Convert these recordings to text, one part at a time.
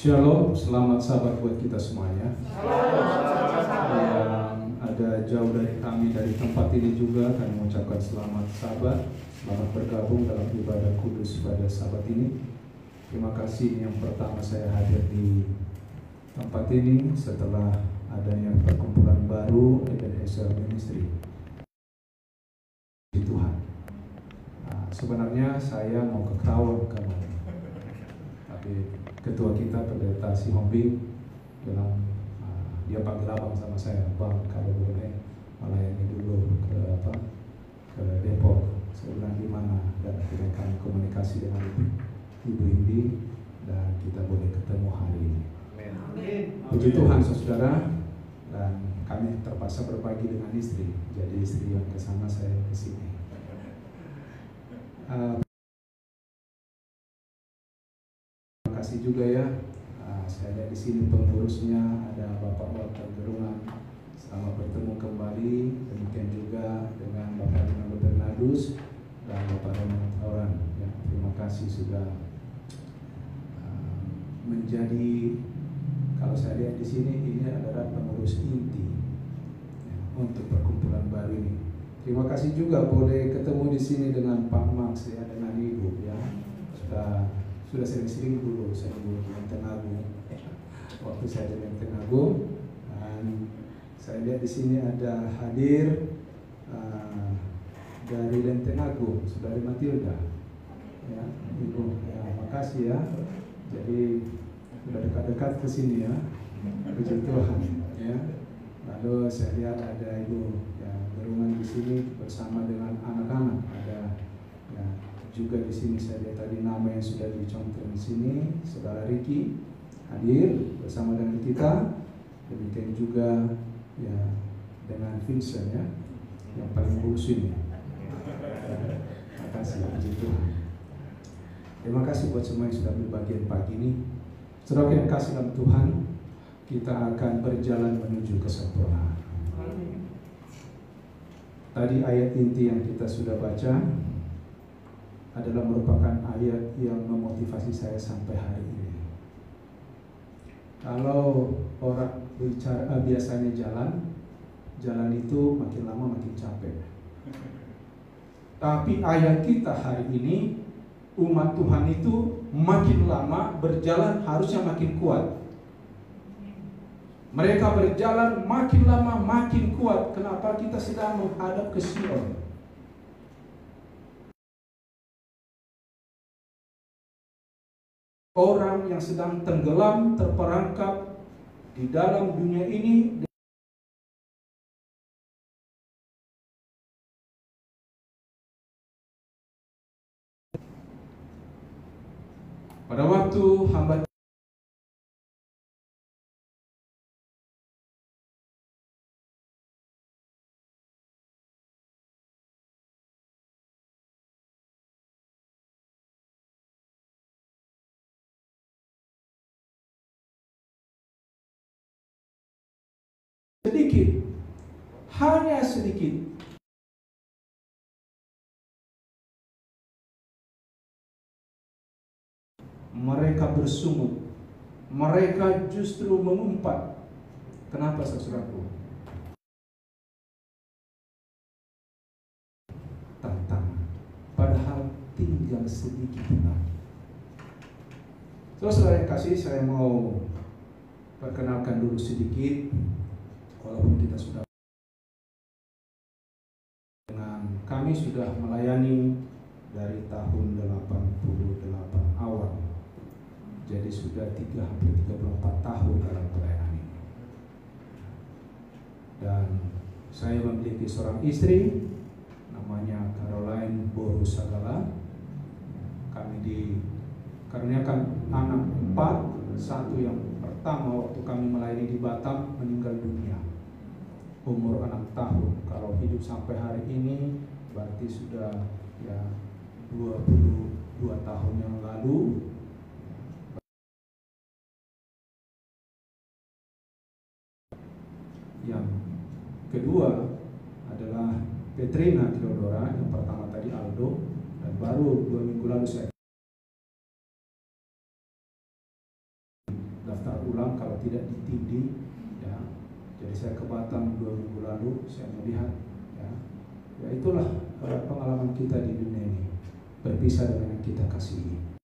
Shalom, selamat sahabat buat kita semuanya. Yang ada jauh dari kami dari tempat ini juga kami mengucapkan selamat sahabat, selamat bergabung dalam ibadah kudus pada sahabat ini. Terima kasih yang pertama saya hadir di tempat ini setelah adanya perkumpulan baru Ebenezer Ministry di Tuhan. Sebenarnya saya mau ke Karawang kemarin, tapi ketua kita Pendeta Si Hombing bilang dia panggil abang sama saya, bang kalau boleh melayani dulu ke Depok. Saya bilang gimana, dan akhirnya kami komunikasi dengan Ibu Indi dan kita boleh ketemu hari ini. Puji Tuhan saudara, dan kami terpaksa berbagi dengan istri, jadi istri yang ke sana saya ke sini. Terima kasih juga ya. Saya lihat di sini pengurusnya ada Bapak Walter Gerungan. Selamat bertemu kembali. Demikian juga dengan Bapak Rinaldo Bernardus dan Bapak Roman Tauran. Ya, terima kasih sudah menjadi, kalau saya lihat di sini ini adalah pengurus inti ya, untuk perkumpulan baru ini. Terima kasih juga boleh ketemu di sini dengan Pak Max ya, dengan Ibu ya. Sudah sering-sering dulu saya di Lenteng Agung. Waktu saya di Lenteng Agung, dan saya lihat di sini ada hadir dari Lenteng Agung, Saudari Matilda. Ya, Ibu, ya, makasih ya. Jadi sudah dekat-dekat ke sini ya. Puji Tuhan ya. Lalu saya lihat ada Ibu ya, Gerungan di sini bersama dengan anak-anak. Ada ya, juga di sini saya lihat tadi nama yang sudah dicontoh di sini, Saudara Ricky hadir bersama dengan kita. Demikian juga ya dengan Vincent ya, yang paling kurus ini. Terima kasih, puji Tuhan. Terima kasih buat semua yang sudah berbagian pagi ini. Saudara yang kasih dalam Tuhan, kita akan berjalan menuju kesempurnaan. Tadi ayat inti yang kita sudah baca adalah merupakan ayat yang memotivasi saya sampai hari ini. Kalau orang bicara biasanya jalan itu makin lama makin capek. Tapi ayat kita hari ini, umat Tuhan itu makin lama berjalan harusnya makin kuat. Mereka berjalan makin lama makin kuat. Kenapa? Kita sedang menghadap ke Sion. Orang yang sedang tenggelam, terperangkap di dalam dunia ini. Pada waktu hamba sedikit, hanya sedikit, mereka bersungut, mereka justru mengumpat. Kenapa saudaraku? Tantangan, padahal tinggal sedikit lagi. Saudara yang kasih, saya mau perkenalkan dulu sedikit. Walaupun kita sudah dengan kami sudah melayani dari tahun 88 awal. Jadi sudah hampir 34 tahun dalam pelayanan ini. Dan saya memiliki seorang istri namanya Caroline Boru Sagala. Kami dikaruniakan anak 4, satu yang pertama waktu kami melayani di Batam meninggal dunia. Umur 6 tahun. Kalau hidup sampai hari ini berarti sudah ya 22 tahun yang lalu. Yang kedua adalah Petrina Theodora, yang pertama tadi Aldo, dan baru 2 minggu lalu saya ulang kalau tidak ditindih, ya. Jadi saya ke Batam 2 minggu lalu, saya melihat, ya, ya itulah pengalaman kita di dunia ini, berpisah dengan yang kita kasihi.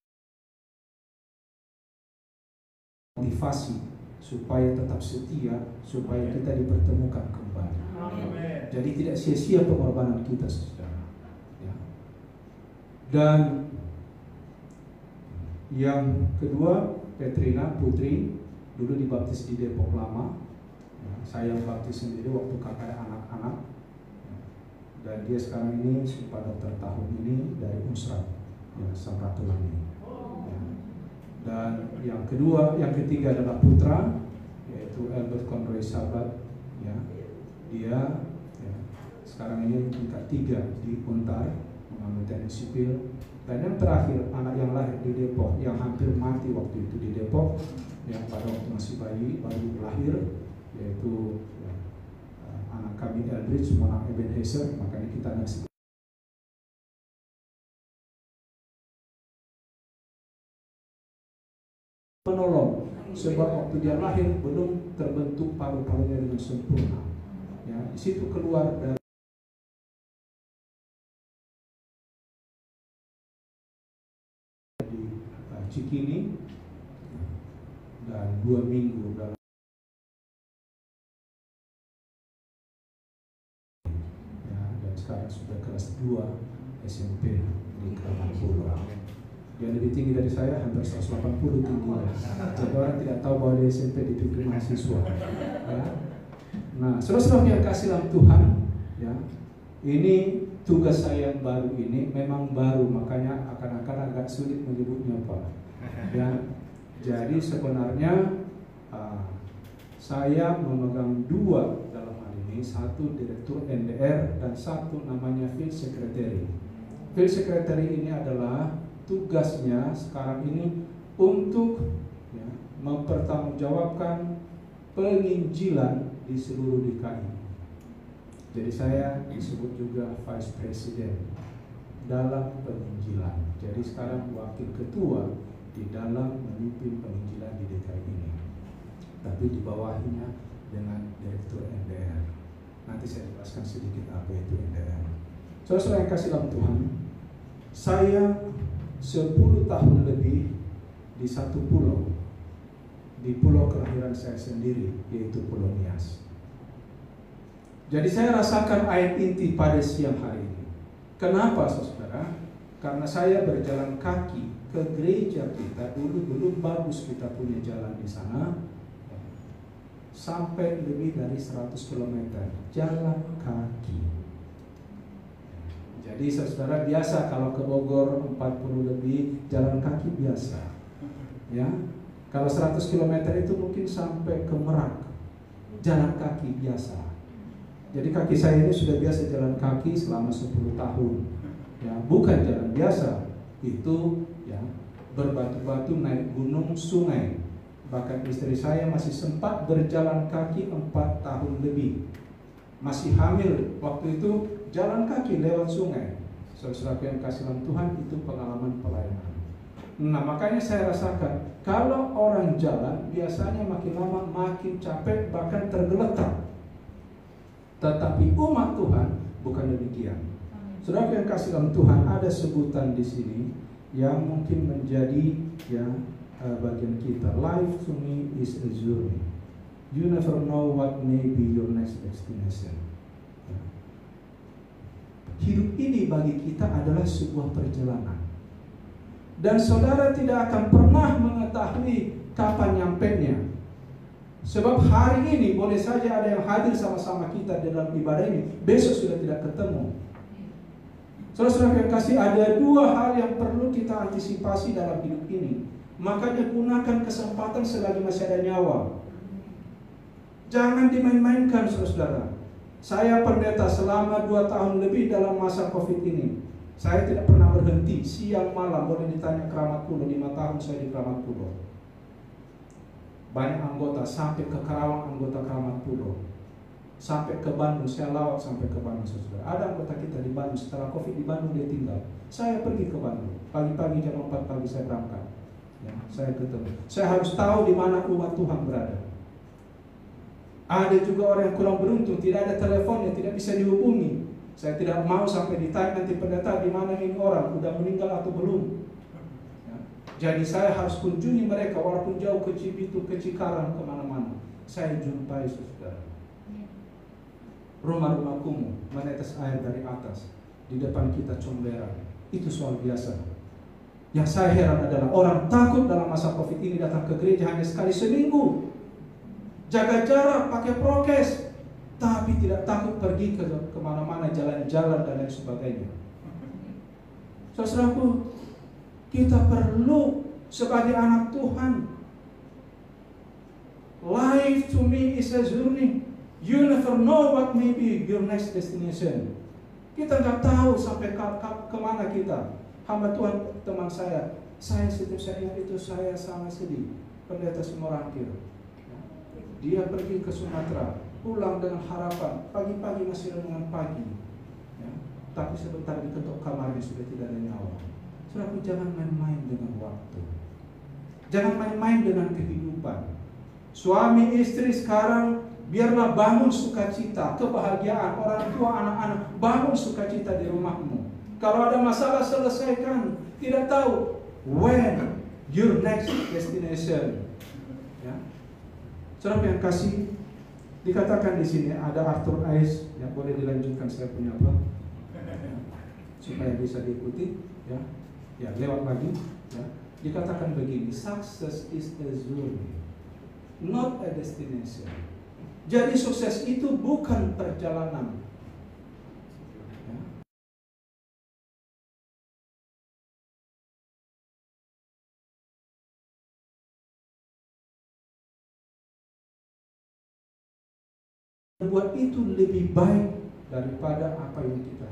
Motivasi supaya tetap setia, supaya kita dipertemukan kembali. Amen. Jadi tidak sia-sia pengorbanan kita, saudara. Ya. Dan yang kedua, Petrina Putri dulu dibaptis di Depok Lama. Ya, saya baptis sendiri waktu kakak anak-anak. Ya. Dan dia sekarang ini sumpah dokter tahun ini dari Unsrat, ya, Samratulangi. Dan yang ketiga adalah putra, yaitu Albert Conroy Sabat, ya. Dia ya, sekarang ini tingkat 3 di Untar, mengambil teknik sipil. Dan yang terakhir, anak yang lahir di Depok, yang hampir mati waktu itu di Depok, yang pada waktu masih bayi, baru lahir, yaitu ya, anak kami Eldridge, Monang Ebenezer. Makanya kita ngasih penolong, sebab waktu dia lahir belum terbentuk paru-parunya dengan sempurna. Ya, di situ keluar dari Cikini dan 2 minggu dalam ya, dan sekarang sudah kelas 2 SMP di Kramat Pulau. Yang lebih tinggi dari saya hampir 180 tingginya. Jadi orang tidak tahu bahwa di SMP dipikir mahasiswa. Ya. Nah, saudara-saudara yang kasih dalam Tuhan, ya, ini tugas saya yang baru ini memang baru, makanya akan agak sulit menyebutnya Pak. Ya, jadi sebenarnya saya memegang 2 dalam hal ini, satu direktur NDR dan satu namanya Field Secretary. Field Secretary ini adalah tugasnya sekarang ini untuk ya, mempertanggungjawabkan penginjilan di seluruh DKI. Jadi saya disebut juga Vice President dalam penginjilan. Jadi sekarang wakil ketua di dalam memimpin penginjilan di DKI ini. Tapi di bawahnya dengan Direktur NDR. Nanti saya jelaskan sedikit apa itu NDR. Saudara-saudara yang kasih dalam Tuhan, saya 10 tahun lebih di satu pulau, di pulau kelahiran saya sendiri, yaitu Pulau Nias. Jadi saya rasakan ayat inti pada siang hari ini. Kenapa saudara? Karena saya berjalan kaki ke gereja kita, dulu belum bagus kita punya jalan di sana, sampai lebih dari 100 km jalan kaki. Jadi saudara biasa kalau ke Bogor 40 lebih jalan kaki biasa, ya. Kalau 100 km itu mungkin sampai ke Merak, jalan kaki biasa. Jadi kaki saya ini sudah biasa jalan kaki selama 10 tahun, ya. Bukan jalan biasa, itu ya berbatu-batu, naik gunung, sungai. Bahkan istri saya masih sempat berjalan kaki 4 tahun lebih. Masih hamil waktu itu jalan kaki lewat sungai. Saudara yang kasih dalam Tuhan, itu pengalaman pelayanan. Nah, makanya saya rasakan kalau orang jalan biasanya makin lama makin capek, bahkan tergeletak. Tetapi umat Tuhan bukan demikian. Saudara yang kasih dalam Tuhan, ada sebutan di sini yang mungkin menjadi ya bagian kita. Life to me is a journey. You never know what may be your next destination. Hidup ini bagi kita adalah sebuah perjalanan. Dan saudara tidak akan pernah mengetahui kapan nyampenya. Sebab hari ini boleh saja ada yang hadir sama-sama kita dalam ibadah ini, besok sudah tidak ketemu. Saudara-saudara yang kasih, ada 2 hal yang perlu kita antisipasi dalam hidup ini. Makanya gunakan kesempatan selagi masih ada nyawa. Jangan dimain-mainkan, saudara-saudara. Saya pendeta selama 2 tahun lebih dalam masa COVID ini. Saya tidak pernah berhenti, siang malam. Boleh ditanya Kramat Pulau, 5 tahun saya di Kramat Pulau. Banyak anggota, sampai ke Karawang anggota Kramat Pulau. Sampai ke Bandung, saya lawat sampai ke Bandung, saudara. Ada anggota kita di Bandung, setelah COVID di Bandung dia tinggal. Saya pergi ke Bandung, pagi-pagi jam 4 pagi saya berangkat. Ya, saya ketemu. Saya harus tahu di mana umat Tuhan berada. Ada juga orang yang kurang beruntung, tidak ada teleponnya, tidak bisa dihubungi. Saya tidak mau sampai ditanya nanti pendeta di mana ini orang, udah meninggal atau belum. Ya. Jadi saya harus kunjungi mereka walaupun jauh ke Cibitu, ke Cikarang, kemana-mana. Saya jumpai saudara. Rumah-rumah kumuh menetes air dari atas, di depan kita comberan. Itu soal biasa. Yang saya heran adalah orang takut dalam masa COVID ini datang ke gereja hanya sekali seminggu. Jaga jarak, pakai prokes, tapi tidak takut pergi ke kemana-mana, jalan-jalan dan lain sebagainya. Saudaraku, kita perlu sebagai anak Tuhan. Life to me is a journey. You never know what may be your next destination. Kita nggak tahu sampai kemana kita. Hamba Tuhan, teman saya setiap saya ingat itu saya sangat sedih. Pendeta Semorangkir. Dia pergi ke Sumatera, pulang dengan harapan, pagi-pagi masih renungan pagi, ya. Tapi sebentar diketok kamarnya sudah tidak ada nyawa. Saudaraku, jangan main-main dengan waktu, jangan main-main dengan kehidupan. Suami istri sekarang biarlah bangun sukacita, kebahagiaan orang tua anak-anak, bangun sukacita di rumahmu. Kalau ada masalah selesaikan. Tidak tahu when your next destination. Saudara yang kasih, dikatakan di sini ada Arthur Ice yang boleh dilanjutkan, saya punya apa? Supaya bisa diikuti, ya. Ya, lewat lagi, ya. Dikatakan begini, success is a journey, not a destination. Jadi sukses itu bukan perjalanan. Buat itu lebih baik daripada apa yang kita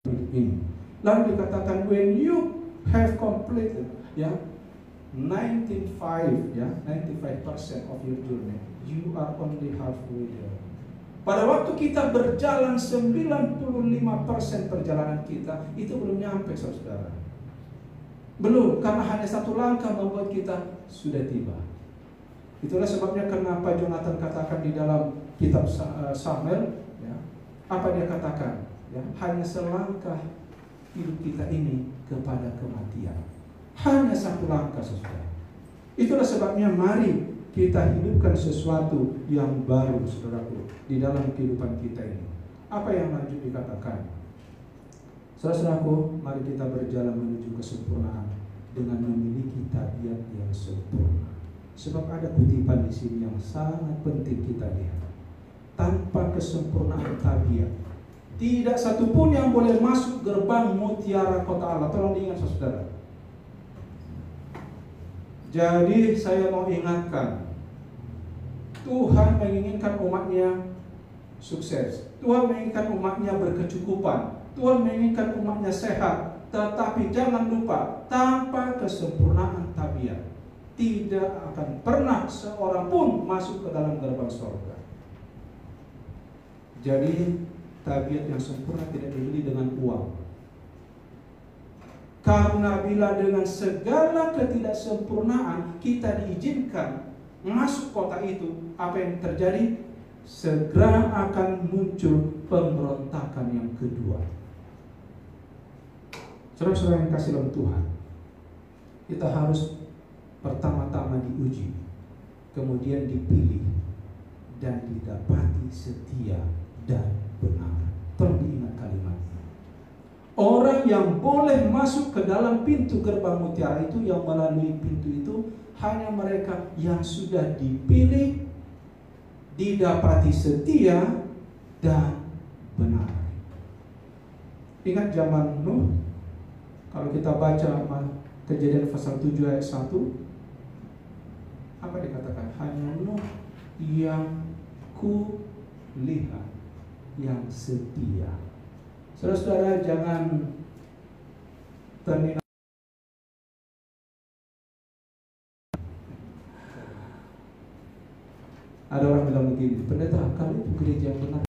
ini. Lalu dikatakan when you have completed, ya, 95% of your journey, you are only halfway there. Pada waktu kita berjalan 95% perjalanan kita itu belum nyampe, saudara. Belum, karena hanya satu langkah membuat kita sudah tiba. Itulah sebabnya kenapa Jonathan katakan di dalam kitab Samuel, ya, apa dia katakan? Ya, hanya selangkah hidup kita ini kepada kematian. Hanya satu langkah, saudara. Itulah sebabnya mari kita hidupkan sesuatu yang baru, saudaraku, di dalam kehidupan kita ini. Apa yang lanjut dikatakan? Saudaraku, mari kita berjalan menuju kesempurnaan dengan memiliki tabiat yang sempurna. Sebab ada kutipan di sini yang sangat penting kita lihat. Tanpa kesempurnaan tabiat, tidak satupun yang boleh masuk gerbang mutiara kota Allah. Tolong diingat, saudara. Jadi saya mau ingatkan, Tuhan menginginkan umatnya sukses. Tuhan menginginkan umatnya berkecukupan. Tuhan menginginkan umatnya sehat, tetapi jangan lupa, tanpa kesempurnaan tabiat tidak akan pernah seorang pun masuk ke dalam gerbang surga. Jadi tabiat yang sempurna tidak dibeli dengan uang. Karena bila dengan segala ketidaksempurnaan kita diizinkan masuk kota itu, apa yang terjadi? Segera akan muncul pemberontakan yang kedua. Saudara-saudara yang kasih dalam Tuhan, kita harus pertama-tama diuji, kemudian dipilih, dan didapati setia dan benar. Tolong diingat kalimatnya. Orang yang boleh masuk ke dalam pintu gerbang mutiara itu, yang melalui pintu itu, hanya mereka yang sudah dipilih, didapati setia dan benar. Ingat zaman Nuh. Kalau kita baca Kejadian pasal 7 ayat 1, apa dikatakan? Hanya Nuh yang ku lihat yang setia. Saudara-saudara, jangan terminal. Ada orang bilang begini, pendeta, kalau itu gereja yang benar,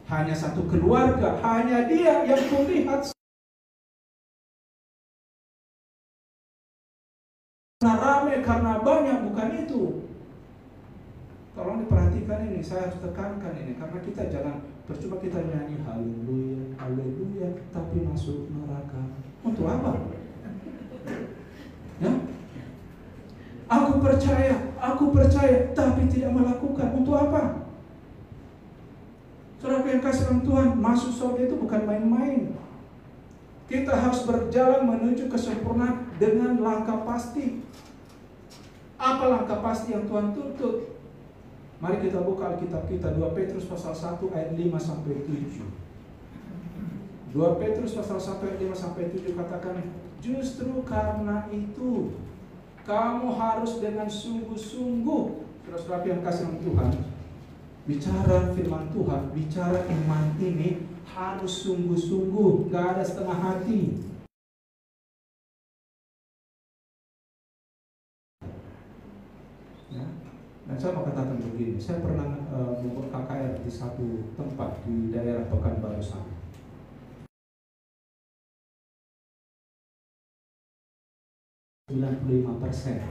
hanya satu keluarga, hanya dia yang kulihat karena ramai, karena banyak, bukan itu. Tolong diperhatikan ini, saya harus tekankan ini, karena kita jangan percuma kita nyanyi haleluya, haleluya, tapi masuk neraka. Untuk apa? Ya? Aku percaya, tapi tidak melakukan. Untuk apa? Saudara yang kasih dalam Tuhan, masuk surga itu bukan main-main. Kita harus berjalan menuju kesempurnaan dengan langkah pasti. Apa langkah pasti yang Tuhan tuntut? Mari kita buka Alkitab kita, 2 Petrus pasal 1 ayat 5 sampai 7. 2 Petrus pasal 1 ayat 5 sampai 7 katakan, justru karena itu kamu harus dengan sungguh-sungguh, saudara-saudara yang kasih dalam Tuhan, bicara firman Tuhan, bicara iman ini harus sungguh-sungguh, gak ada setengah hati. Ya. Dan saya mau katakan begini, saya pernah membuat KKR di satu tempat di daerah Pekanbaru sana. %95.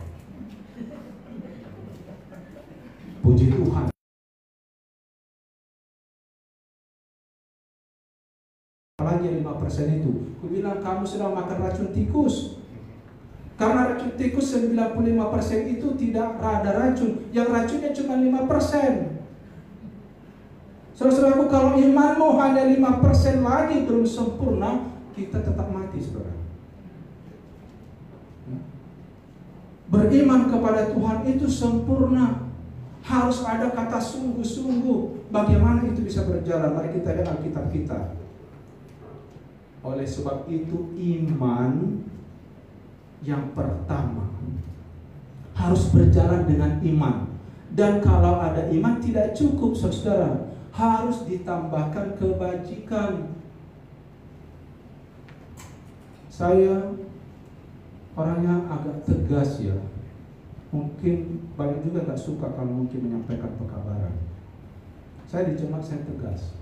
Puji Tuhan. Apalagi 5% itu, aku bilang kamu sedang makan racun tikus. Karena racun tikus 95% itu tidak ada racun, yang racunnya cuma 5%. Saudara-saudaraku, kalau imanmu hanya 5% lagi belum sempurna, kita tetap mati, saudara. Beriman kepada Tuhan itu sempurna. Harus ada kata sungguh-sungguh. Bagaimana itu bisa berjalan? Mari kita lihat Alkitab kita. Oleh sebab itu iman yang pertama harus berjalan dengan iman. Dan kalau ada iman tidak cukup, saudara, harus ditambahkan kebajikan. Saya orangnya agak tegas ya. Mungkin banyak juga gak suka kalau mungkin menyampaikan pekabaran. Saya di jemaat saya tegas.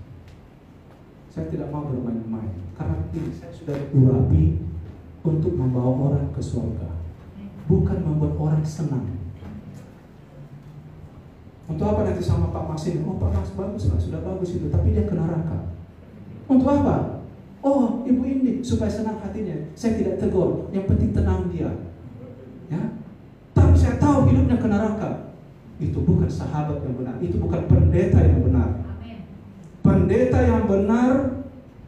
Saya tidak mau bermain-main. Karena ini saya sudah diurapi untuk membawa orang ke surga, bukan membuat orang senang. Untuk apa nanti sama Pak Mas ini? Oh Pak Mas bagus lah, sudah bagus itu, tapi dia ke neraka. Untuk apa? Oh Ibu Indi, supaya senang hatinya. Saya tidak tegur, yang penting tenang dia. Ya, tapi saya tahu hidupnya ke neraka. Itu bukan sahabat yang benar, itu bukan pendeta yang benar. Pendeta yang benar,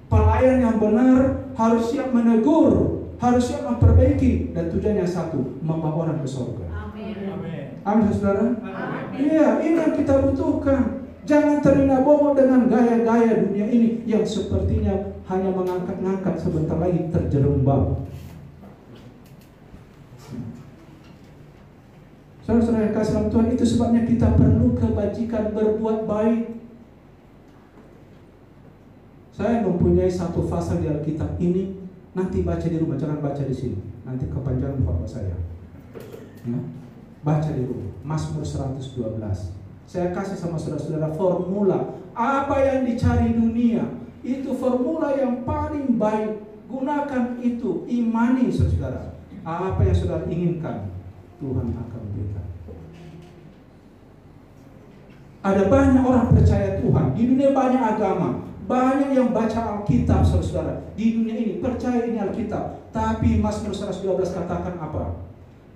pelayan yang benar harus siap menegur, harus siap memperbaiki, dan tujuannya satu, membawa orang ke surga. Amin. Amin, saudara. Iya, ini yang kita butuhkan. Jangan terlena bomo dengan gaya-gaya dunia ini yang sepertinya hanya mengangkat-ngangkat, sebentar lagi terjerembab. Saudara-saudara yang kasih dalam Tuhan, itu sebabnya kita perlu kebajikan, berbuat baik. Saya mempunyai satu pasal di Alkitab ini, nanti baca di rumah, jangan baca di sini. Nanti kepanjangan khotbah saya. Ya, baca di rumah. Mazmur 112. Saya kasih sama saudara-saudara formula apa yang dicari dunia. Itu formula yang paling baik. Gunakan itu, imani saudara. Apa yang saudara inginkan, Tuhan akan berikan. Ada banyak orang percaya Tuhan. Di dunia banyak agama. Banyak yang baca Alkitab, saudara. Di dunia ini percaya ini Alkitab. Tapi Mazmur 112 katakan apa?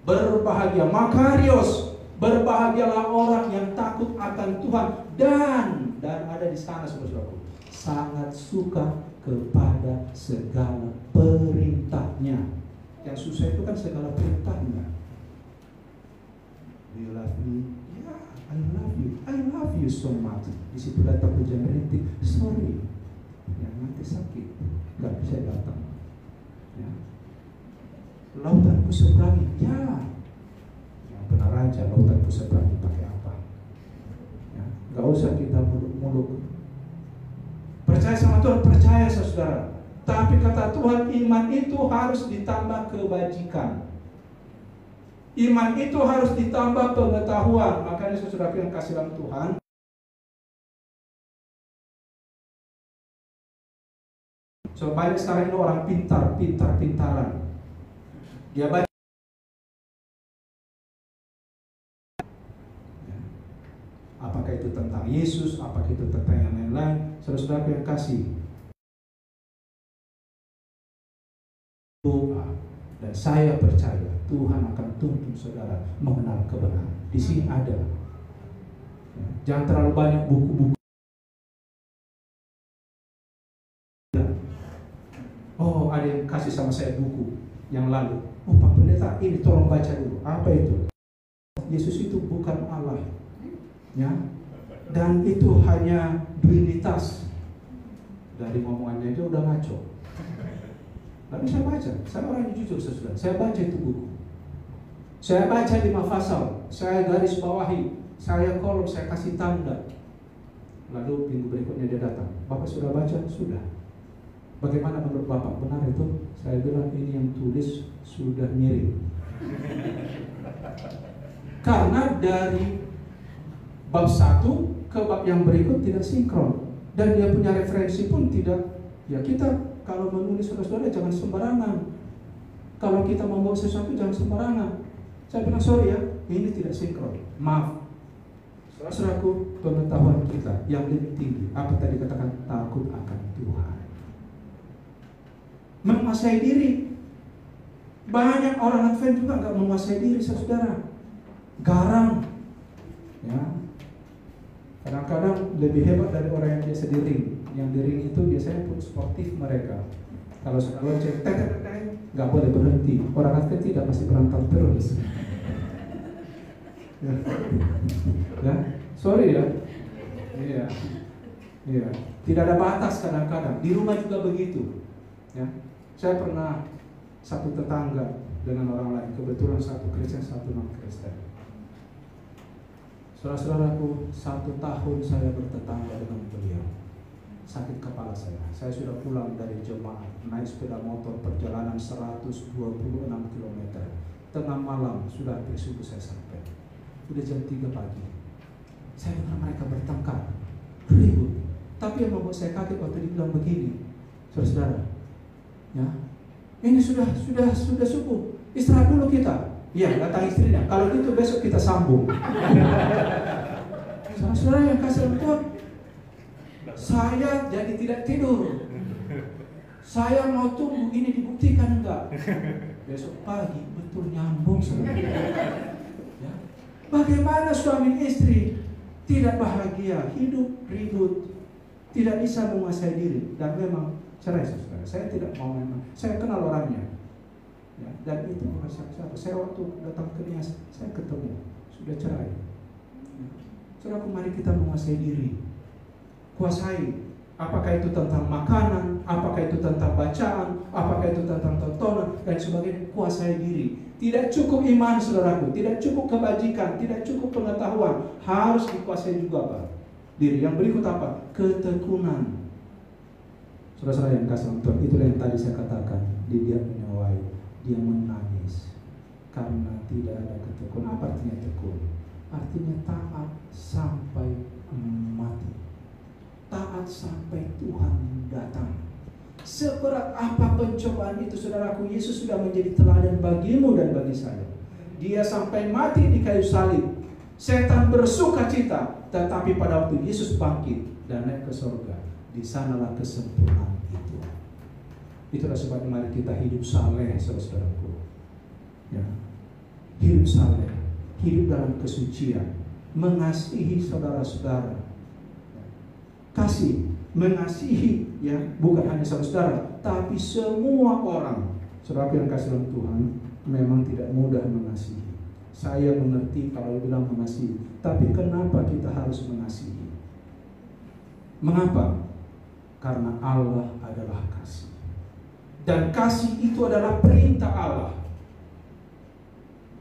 Berbahagia, makarios, berbahagialah orang yang takut akan Tuhan dan ada di sana, saudara, sangat suka kepada segala perintahnya. Yang susah itu kan segala perintahnya. Do you love me? I love you. I love you so much. Di situ datang hujan rintik. Sorry, yang nanti sakit, gak bisa datang. Ya. Lautanku seberangi. Ya, yang benar aja. Lautanku seberangi pakai apa? Ya. Gak usah kita muluk-muluk. Percaya sama Tuhan, percaya saudara. Tapi kata Tuhan, iman itu harus ditambah kebajikan. Iman itu harus ditambah pengetahuan. Makanya saudara yang kasih dalam Tuhan, So banyak sekarang ini orang pintaran. Dia baca. Apakah itu tentang Yesus, apakah itu tentang yang lain-lain, saudara-saudara yang kasih. Doa, dan saya percaya Tuhan akan tuntun saudara mengenal kebenaran. Di sini ada. Jangan terlalu banyak buku-buku. Oh, ada yang kasih sama saya buku yang lalu. Oh, Pak Pendeta, ini tolong baca dulu. Apa itu? Yesus itu bukan Allah. Ya. Dan itu hanya dualitas. Dari ngomongannya aja udah ngaco. Lalu saya baca, saya orang yang jujur sesudah. Saya baca itu buku. Saya baca 5 pasal, saya garis bawahi, saya kolom, saya kasih tanda. Lalu minggu berikutnya dia datang. Bapak sudah baca? Sudah. Bagaimana menurut Bapak, benar itu? Saya bilang ini yang tulis sudah mirip. Karena dari bab 1 ke bab yang berikut tidak sinkron. Dan dia punya referensi pun tidak. Ya kita kalau menulis saudara-saudara jangan sembarangan. Kalau kita membawa sesuatu jangan sembarangan. Saya bilang sorry ya, ini tidak sinkron. Maaf. Saudaraku, pengetahuan kita yang lebih tinggi. Apa tadi katakan? Takut akan Tuhan. Menguasai diri. Banyak orang Advent juga nggak menguasai diri, saudara. Garang. Ya. Kadang-kadang lebih hebat dari orang yang biasa di ring. Yang di ring itu biasanya pun sportif mereka. Kalau sudah lonceng, nggak boleh berhenti. Orang Advent tidak, masih berantem terus. Ya, sorry ya. Iya. Iya. Tidak ada batas kadang-kadang. Di rumah juga begitu. Ya. Saya pernah satu tetangga dengan orang lain, kebetulan satu Kristen, satu non Kristen. Saudara-saudaraku, 1 tahun saya bertetangga dengan beliau. Sakit kepala saya sudah pulang dari jemaat, naik sepeda motor perjalanan 126 km. Tengah malam, sudah hampir subuh saya sampai. Udah jam 3 pagi. Saya dengar mereka bertengkar, ribut. Tapi yang membuat saya kaget waktu dibilang begini, saudara-saudara, ya, ini sudah subuh, istirahat dulu kita. Iya, datang istrinya. Kalau gitu besok kita sambung. Saudara yang kasih Tuhan, saya jadi tidak tidur. Saya mau tunggu ini dibuktikan enggak. Besok pagi betul nyambung saudara. Ya. Bagaimana suami istri tidak bahagia, hidup ribut, tidak bisa menguasai diri, dan memang cerai saudara. Saya tidak mau memang. Saya kenal orangnya. Ya, dan itu bukan siapa-siapa. Saya waktu datang ke dia, saya ketemu, sudah cerai. Ya. Saudara, mari kita menguasai diri. Kuasai. Apakah itu tentang makanan, apakah itu tentang bacaan, apakah itu tentang tontonan, dan sebagainya. Kuasai diri. Tidak cukup iman, saudaraku. Tidak cukup kebajikan, tidak cukup pengetahuan. Harus dikuasai juga, Pak. Diri. Yang berikut apa? Ketekunan. Saudara-saudara yang kasih Tuhan, itulah yang tadi saya katakan. Dia menyawai. Dia menangis karena tidak ada ketekunan. Apa artinya tekun? Artinya taat sampai mati. Taat sampai Tuhan datang. Seberat apa pencobaan itu, saudaraku, Yesus sudah menjadi teladan bagimu dan bagi saya. Dia sampai mati di kayu salib. Setan bersuka cita, tetapi pada waktu Yesus bangkit dan naik ke surga, di sanalah kesempurnaan itu. Itulah sebabnya mari kita hidup saleh, saudara-saudaraku. Ya. Hidup saleh, hidup dalam kesucian, mengasihi saudara-saudara. Ya. Kasih, mengasihi, ya, bukan hanya saudara, tapi semua orang. Saudara yang kasih dalam Tuhan memang tidak mudah mengasihi. Saya mengerti kalau bilang mengasihi, tapi kenapa kita harus mengasihi? Mengapa? Karena Allah adalah kasih. Dan kasih itu adalah perintah Allah.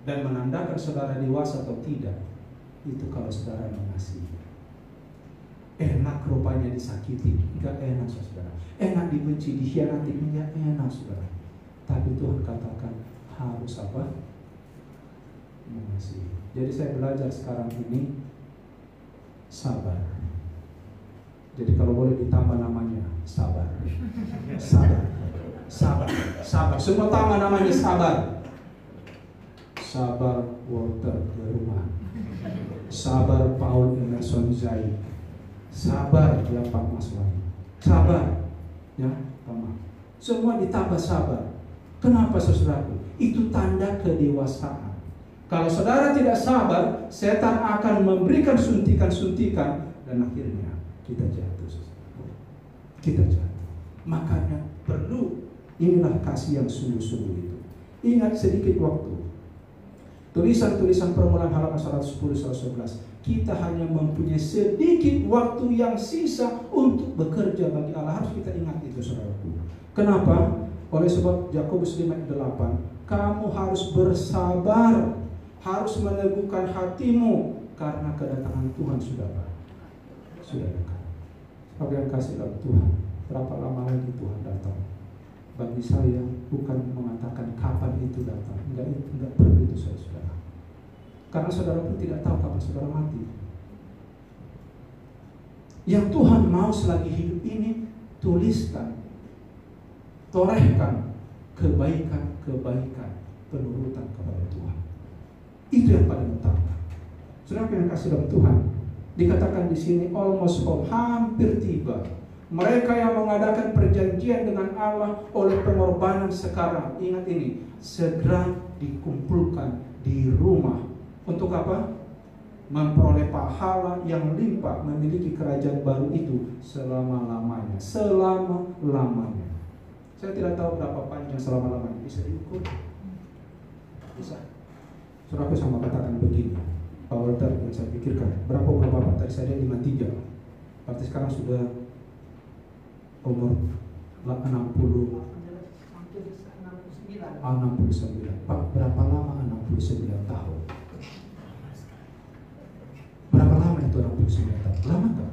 Dan menandakan saudara dewasa atau tidak, itu kalau saudara mengasihi. Enak rupanya disakiti, enggak enak saudara. Enak dibenci, dikhianati, enggak enak saudara. Tapi Tuhan katakan harus apa? Mengasihi. Jadi saya belajar sekarang ini sabar. Jadi kalau boleh ditambah namanya sabar. Sabar. Sabar. Sabar. Semua tambah namanya sabar. Sabar Walter di rumah. Sabar Paul Emerson Zai. Sabar ya Pak Mas Wahyu. Sabar ya Pak. Semua ditambah sabar. Kenapa saudaraku? Itu tanda kedewasaan. Kalau saudara tidak sabar, setan akan memberikan suntikan-suntikan dan akhirnya kita jatuh. Kita jatuh. Makanya perlu, inilah kasih yang sungguh-sungguh itu. Ingat sedikit waktu. Tulisan-tulisan permulaan halaman 110-111. Kita hanya mempunyai sedikit waktu yang sisa untuk bekerja bagi Allah. Harus kita ingat itu saudaraku. Kenapa? Oleh sebab Yakobus 5:8, kamu harus bersabar, harus meneguhkan hatimu, karena kedatangan Tuhan sudah dekat. Sebagai yang kasih dalam Tuhan, berapa lama lagi Tuhan datang? Bagi saya bukan mengatakan kapan itu datang, enggak perlu itu saudara. Karena saudara pun tidak tahu kapan saudara mati. Yang Tuhan mau selagi hidup ini, tuliskan, torehkan kebaikan-kebaikan penurutan kepada Tuhan. Itu yang paling utama. Saudara yang kasih dalam Tuhan, dikatakan di sini almost home, hampir tiba. Mereka yang mengadakan perjanjian dengan Allah oleh pengorbanan sekarang, ingat ini, segera dikumpulkan di rumah. Untuk apa? Memperoleh pahala yang limpah, memiliki kerajaan baru itu selama-lamanya. Selama-lamanya. Saya tidak tahu berapa panjang selama-lamanya. Bisa diukur? Bisa. Saudara sama katakan begini, Pak Walter yang saya pikirkan, berapa umur Bapak? Tadi saya 53. Berarti sekarang sudah umur 69. Pak, berapa lama 69 tahun? Berapa lama itu 69 tahun? Lama tak?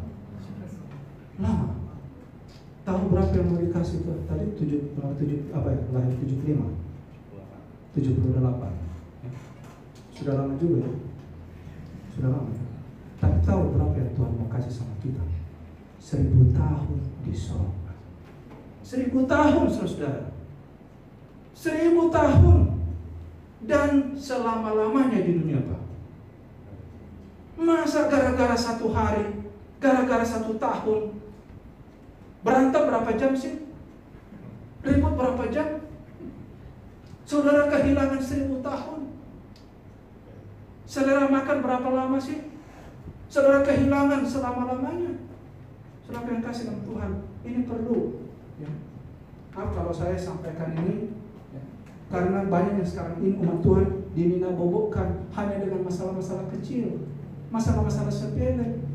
Lama. Tahu berapa yang mau dikasih tuh? Tadi 7 apa ya? Lahir 75. 78. Sudah lama juga ya. Sudah lama. Tapi tahu berapa yang Tuhan mau kasih sama kita? 1000 tahun di sorga. 1000 tahun saudara. 1000 tahun. Dan selama-lamanya di dunia Pak. Masa gara-gara 1 hari, gara-gara 1 tahun, berantem berapa jam sih? Ribut berapa jam? Saudara kehilangan 1000 tahun. Saudara makan berapa lama sih? Saudara kehilangan selama-lamanya. Saudara yang kasih dalam Tuhan, ini perlu ya. Kalau saya sampaikan ini ya, karena banyak yang sekarang ini umat Tuhan diminta-bobokkan hanya dengan masalah-masalah kecil, masalah-masalah sepele.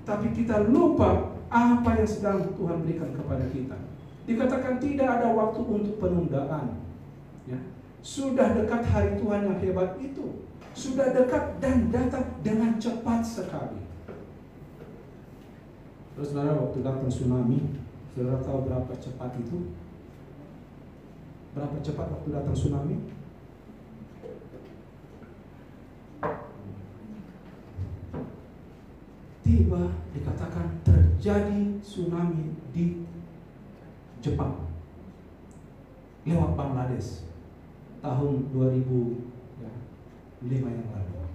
Tapi kita lupa apa yang sedang Tuhan berikan kepada kita. Dikatakan tidak ada waktu untuk penundaan ya. Sudah dekat hari Tuhan yang hebat itu. Sudah dekat dan datang dengan cepat sekali. Terus saudara, waktu datang tsunami, saudara tahu berapa cepat itu? Berapa cepat waktu datang tsunami? Tiba dikatakan terjadi tsunami di Jepang lewat Bangladesh tahun 2005 yang lalu.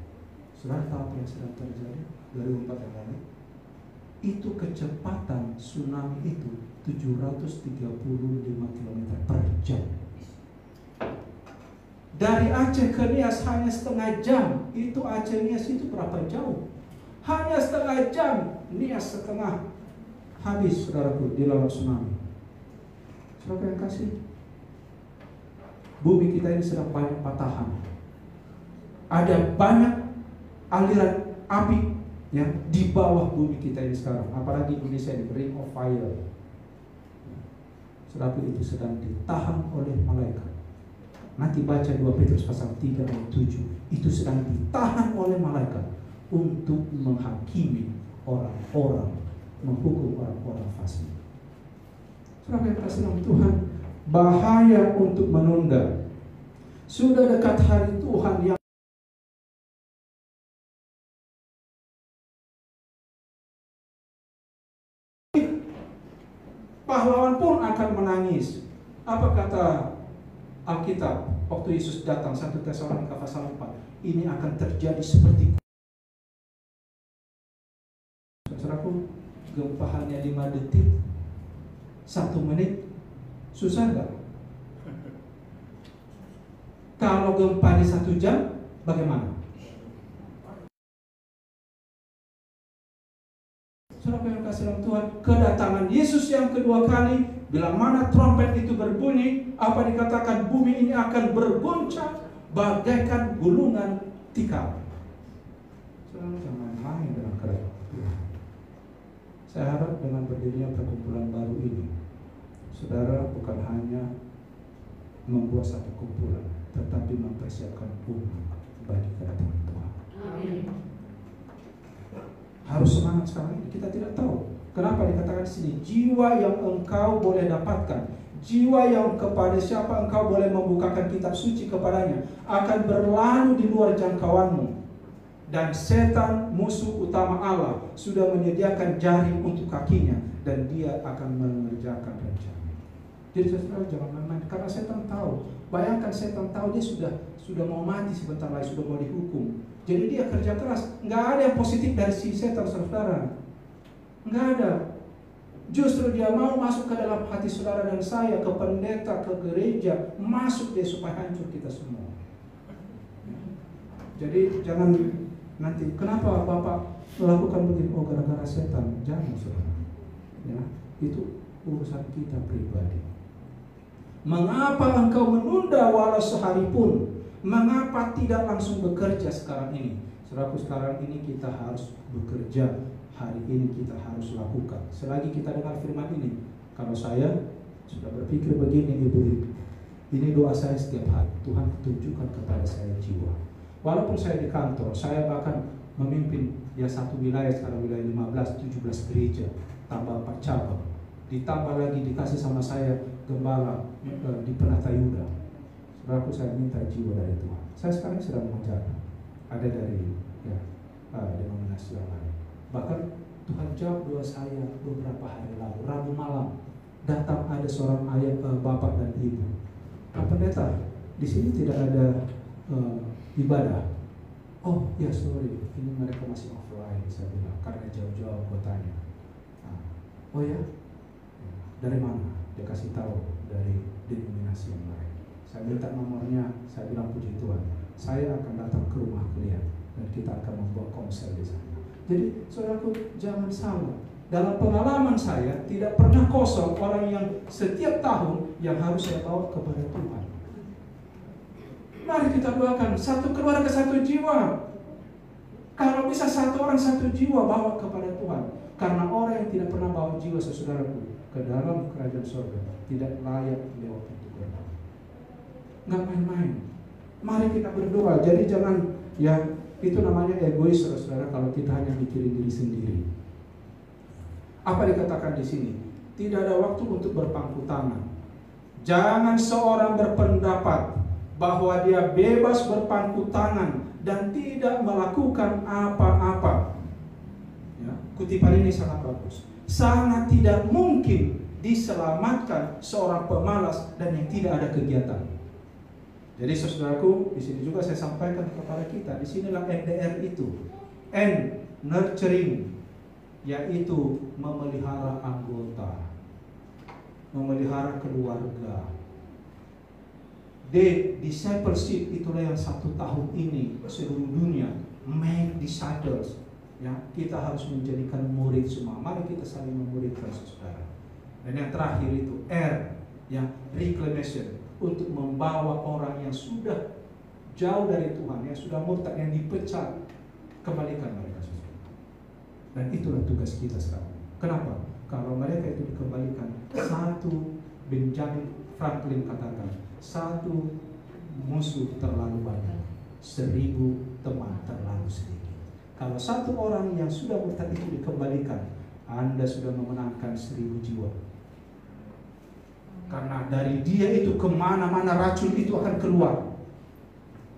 Saudara tahu apa yang sedang terjadi 2004 yang lalu? Itu kecepatan tsunami itu 735 km per jam. Dari Aceh ke Nias hanya setengah jam. Itu Aceh Nias itu berapa jauh? Hanya setengah jam. Nias setengah habis saudaraku di laut tsunami. Saudara yang kasih, bumi kita ini sedang banyak patahan. Ada banyak aliran api ya di bawah bumi kita ini sekarang. Apalagi Indonesia ini, ring of fire. Saudara itu sedang ditahan oleh malaikat. Nanti baca 2 Petrus pasal 3 ayat 7. Itu sedang ditahan oleh malaikat untuk menghakimi orang-orang, menghukum orang-orang fasik. Saudara yang kasih dalam Tuhan, bahaya untuk menunda. Sudah dekat hari Tuhan yang Pahlawan pun akan menangis. Apa kata Alkitab waktu Yesus datang, 1 Tesalonika pasal 4? Ini akan terjadi seperti saudaraku, gempa hanya 5 detik, 1 menit, susah nggak? Kalau gempa di 1 jam, bagaimana? Saudara yang kasih dalam Tuhan, kedatangan Yesus yang kedua kali, bila mana trompet itu berbunyi, apa dikatakan? Bumi ini akan berguncang bagaikan gulungan tikar. Saudara jangan main dengan kerajaan Tuhan. Saya harap dengan berdirinya perkumpulan baru ini, saudara bukan hanya membuat satu kumpulan, tetapi mempersiapkan umat bagi kedatangan Tuhan. Amin. Harus semangat sekarang ini. Kita tidak tahu kenapa dikatakan di sini, jiwa yang engkau boleh dapatkan, jiwa yang kepada siapa engkau boleh membukakan kitab suci kepadanya, akan berlalu di luar jangkauanmu. Dan setan, musuh utama Allah, sudah menyediakan jaring untuk kakinya, dan dia akan mengerjakan rencana. Jadi saudara jangan main-main, karena setan tahu. Bayangkan setan tahu dia sudah mau mati sebentar lagi, sudah mau dihukum. Jadi dia kerja keras. Nggak ada yang positif dari si setan, saudara. Nggak ada. Justru dia mau masuk ke dalam hati saudara dan saya, ke pendeta, ke gereja, masuk dia supaya hancur kita semua. Jadi jangan nanti, kenapa Bapak melakukan begini? Oh, gara-gara setan. Jangan, saudara. Ya, itu urusan kita pribadi. Mengapa engkau menunda walau sehari pun? Mengapa tidak langsung bekerja sekarang ini? Saudaraku, sekarang ini kita harus bekerja. Hari ini kita harus lakukan. Selagi kita dengar firman ini, kalau saya sudah berpikir begini, Ibu, ini doa saya setiap hari. Tuhan tunjukkan kepada saya jiwa. Walaupun saya di kantor, saya bahkan memimpin ya satu wilayah, sekarang wilayah 15, 17 gereja, tambah 4 cabang. Ditambah lagi dikasih sama saya gembala di Penatayuda. Saudaraku, saya minta jiwa dari Tuhan. Saya sekarang sedang mengajar, ada dari denominasi yang lain. Bahkan Tuhan jawab doa saya beberapa hari lalu, Rabu malam. Datang ada seorang ayah, bapak dan ibu. Pak Pendeta, di sini tidak ada ibadah. Oh ya, sorry, ini mereka masih offline, saya bilang, karena jauh-jauh anggotanya. Oh ya, dari mana? Dia kasih tahu dari denominasi yang lain. Saya minta nomornya, saya bilang puji Tuhan, saya akan datang ke rumah kalian dan kita akan membuat konser di sana. Jadi saudaraku, jangan salah. Dalam pengalaman saya tidak pernah kosong orang yang setiap tahun yang harus saya bawa kepada Tuhan. Mari kita doakan, satu keluarga satu jiwa. Kalau bisa satu orang satu jiwa bawa kepada Tuhan. Karena orang yang tidak pernah bawa jiwa saudaraku ke dalam kerajaan surga tidak layak lewat pintu gerbang. Nggak main-main. Mari kita berdoa. Jadi jangan, ya itu namanya egois, saudara, kalau kita hanya mikirin diri sendiri. Apa dikatakan di sini? Tidak ada waktu untuk berpangku tangan. Jangan seorang berpendapat bahwa dia bebas berpangku tangan dan tidak melakukan apa-apa. Ya, kutipan ini sangat bagus. Sangat tidak mungkin diselamatkan seorang pemalas dan yang tidak ada kegiatan. Jadi saudaraku, di sini juga saya sampaikan kepada kita, di sinilah NDR itu, nurturing, yaitu memelihara anggota, memelihara keluarga. Discipleship itulah yang 1 tahun ini seluruh dunia, make disciples. Ya, kita harus menjadikan murid semua. Mari kita saling memuridkan saudara. Dan yang terakhir itu R, yang reclamation, untuk membawa orang yang sudah jauh dari Tuhan, yang sudah murtad, yang dipecat, kembalikan mereka saudara. Dan itulah tugas kita sekarang. Kenapa? Kalau mereka itu dikembalikan, satu, Benjamin Franklin katakan, 1 musuh terlalu banyak, 1000 teman terlalu sedikit. Kalau 1 orang yang sudah murtad itu dikembalikan, Anda sudah memenangkan 1000 jiwa. Karena dari dia itu kemana-mana racun itu akan keluar.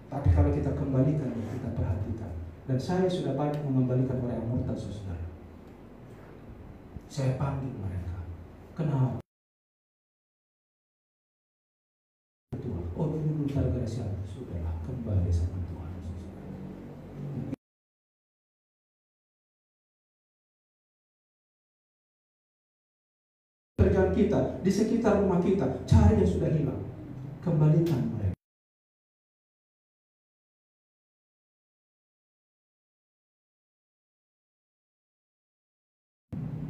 Tapi kalau kita kembalikan, kita perhatikan. Dan saya sudah banyak mengembalikan orang yang murtad, saudara. Saya panggil mereka. Kenapa? gara-gara siapa? Sudahlah, kembali sama Tuhan. Kerjaan kita, di sekitar rumah kita, cari yang sudah hilang, kembalikan mereka.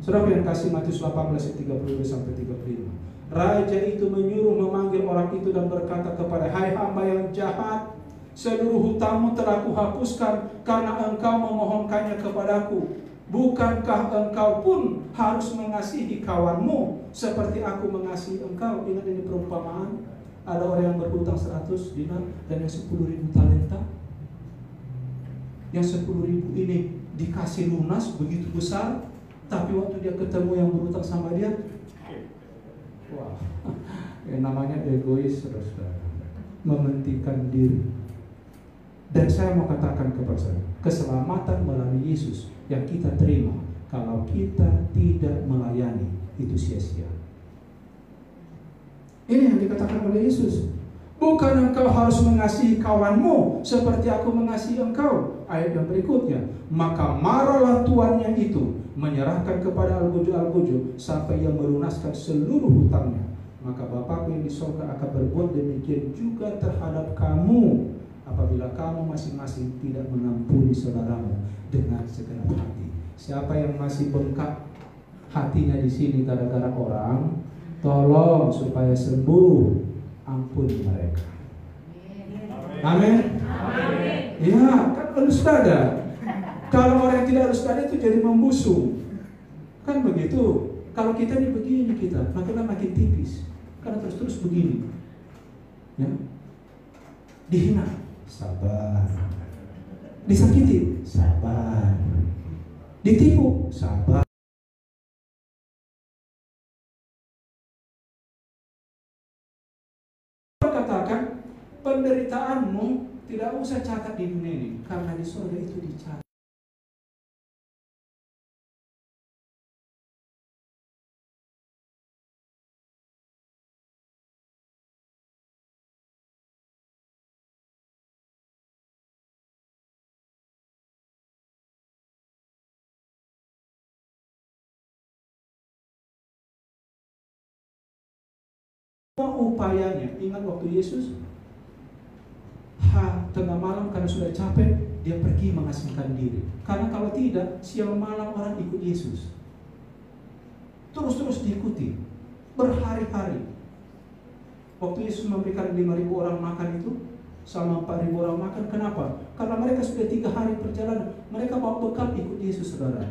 Saudara yang kasih, Matius 18:32-35. Raja itu menyuruh memanggil orang itu dan berkata kepada, hai hamba yang jahat, seluruh hutangmu telah kuhapuskan karena engkau memohonkannya kepadaku. Bukankah engkau pun harus mengasihi kawanmu seperti aku mengasihi engkau? Ingat ini perumpamaan. Ada orang yang berhutang 100 dinar dan yang 10.000 talenta. Yang 10.000 ini dikasih lunas begitu besar, tapi waktu dia ketemu yang berhutang sama dia, wah, yang namanya egois, saudara, mementingkan diri. Dan saya mau katakan kepada saya, keselamatan melalui Yesus yang kita terima, kalau kita tidak melayani, itu sia-sia. Ini yang dikatakan oleh Yesus. Bukan engkau harus mengasihi kawanmu seperti aku mengasihi engkau. Ayat yang berikutnya, maka marahlah tuannya itu, menyerahkan kepada algojo-algojo sampai ia melunaskan seluruh hutangnya. Maka Bapakku yang di surga akan berbuat demikian juga terhadap kamu, apabila kamu masing-masing tidak mengampuni saudaramu dengan segenap hati. Siapa yang masih bengkak hatinya di sini gara-gara orang, tolong supaya sembuh, ampuni mereka. Amin. Ya, kan harus ada. Kalau orang yang tidak harus ada itu jadi membusung. Kan begitu. Kalau kita ini begini kita, makin tipis. Karena terus begini. Ya. Dihina, sabar. Disakiti, sabar. Ditipu, sabar. Katakan, penderitaanmu tidak usah catat di dunia ini, karena di surga itu dicatat. Upayanya, ingat waktu Yesus tengah malam karena sudah capek, dia pergi mengasingkan diri. Karena kalau tidak, siang malam orang ikut Yesus. Terus diikuti berhari-hari. Waktu Yesus memberikan 5.000 orang makan itu sama 4.000 orang makan, kenapa? Karena mereka sudah 3 hari perjalanan, mereka bawa bekal ikut Yesus, saudara.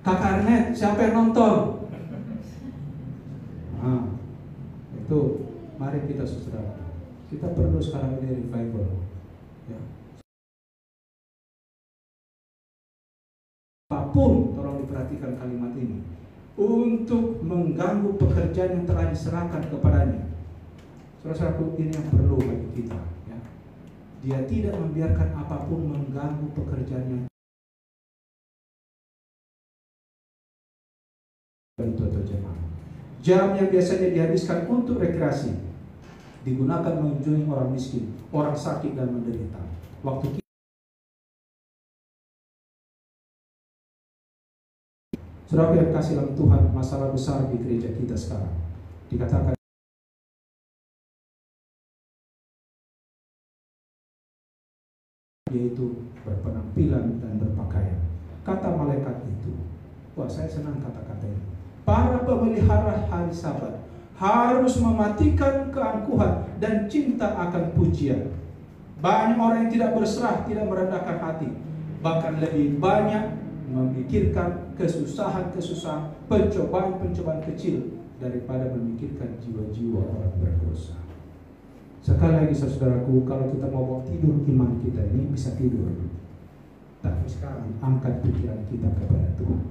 Kakak Arnet, siapa yang nonton? Nah, itu mari kita saudara. Kita perlu sekarang ini revival. Ya. Apapun, tolong diperhatikan kalimat ini, untuk mengganggu pekerjaan yang telah diserahkan kepadanya. Saudara-saudaraku, ini yang perlu bagi kita. Ya. Dia tidak membiarkan apapun mengganggu pekerjaannya. Jam yang biasanya dihabiskan untuk rekreasi digunakan mengunjungi orang miskin, orang sakit dan menderita. Waktu kita, saudara yang kasih dalam Tuhan, masalah besar di gereja kita sekarang dikatakan yaitu berpenampilan dan berpakaian. Kata malaikat itu, wah saya senang kata-kata ini. Para pemelihara hari Sabat harus mematikan keangkuhan dan cinta akan pujian. Banyak orang yang tidak berserah, tidak merendahkan hati, bahkan lebih banyak memikirkan kesusahan-kesusahan, pencobaan-pencobaan kecil daripada memikirkan jiwa-jiwa orang berdosa. Sekali lagi saudaraku, kalau kita mau bawa tidur iman kita ini bisa tidur, tapi sekarang angkat pikiran kita kepada Tuhan.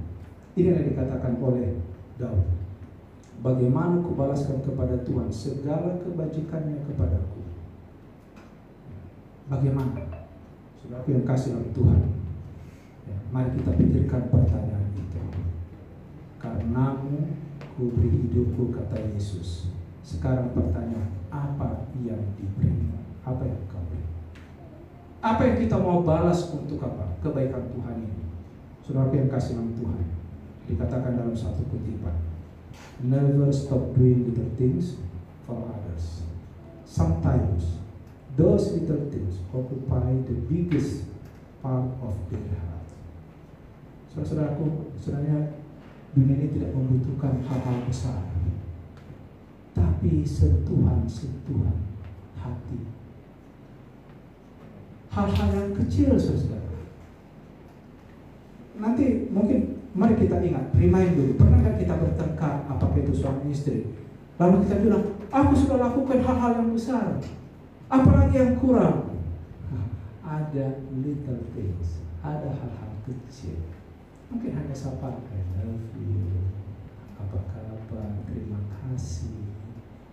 Ini yang dikatakan oleh Daud. Bagaimana kubalaskan kepada Tuhan segala kebajikannya kepadaku? Bagaimana? Saudaraku yang kasih oleh Tuhan, ya, mari kita pikirkan pertanyaan itu. Karenamu ku beri hidupku, kata Yesus. Sekarang pertanyaan, apa yang diberi? Apa yang kau beri? Apa yang kita mau balas untuk apa? Kebaikan Tuhan ini. Saudara yang kasih nama Tuhan, dikatakan dalam satu kutipan, never stop doing little things for others. Sometimes those little things occupy the biggest part of their heart. Saudara-saudaraku, sebenarnya dunia ini tidak membutuhkan hal-hal besar, tapi sentuhan-sentuhan hati. Hal-hal yang kecil, saudara. Nanti mungkin mari kita ingat, remind dulu. Pernahkah kita bertengkar, apakah itu suami istri? Lalu kita bilang, aku sudah lakukan hal-hal yang besar, apalagi yang kurang? Ada little things, ada hal-hal kecil. Mungkin hanya sapa, I love you, apa kabar, terima kasih,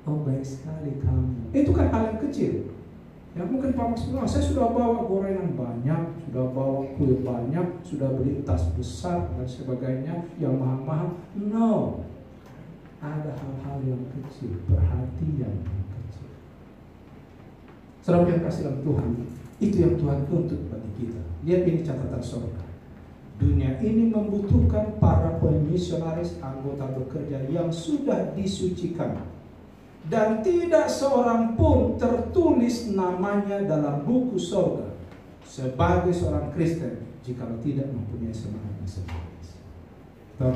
oh baik sekali kamu. Itu kan hal yang kecil. Ya mungkin Pak Mas bilang, saya sudah bawa gorengan banyak, sudah bawa kue banyak, sudah beli tas besar dan sebagainya yang mahal-mahal. No, ada hal-hal yang kecil, perhatian yang kecil. Saudara yang kasih dalam Tuhan, itu yang Tuhan tuntut bagi kita. Lihat ini catatan surga. Dunia ini membutuhkan para pemisionaris, anggota bekerja yang sudah disucikan. Dan tidak seorang pun tertulis namanya dalam buku surga sebagai seorang Kristen jika tidak mempunyai semangat yang sempurna.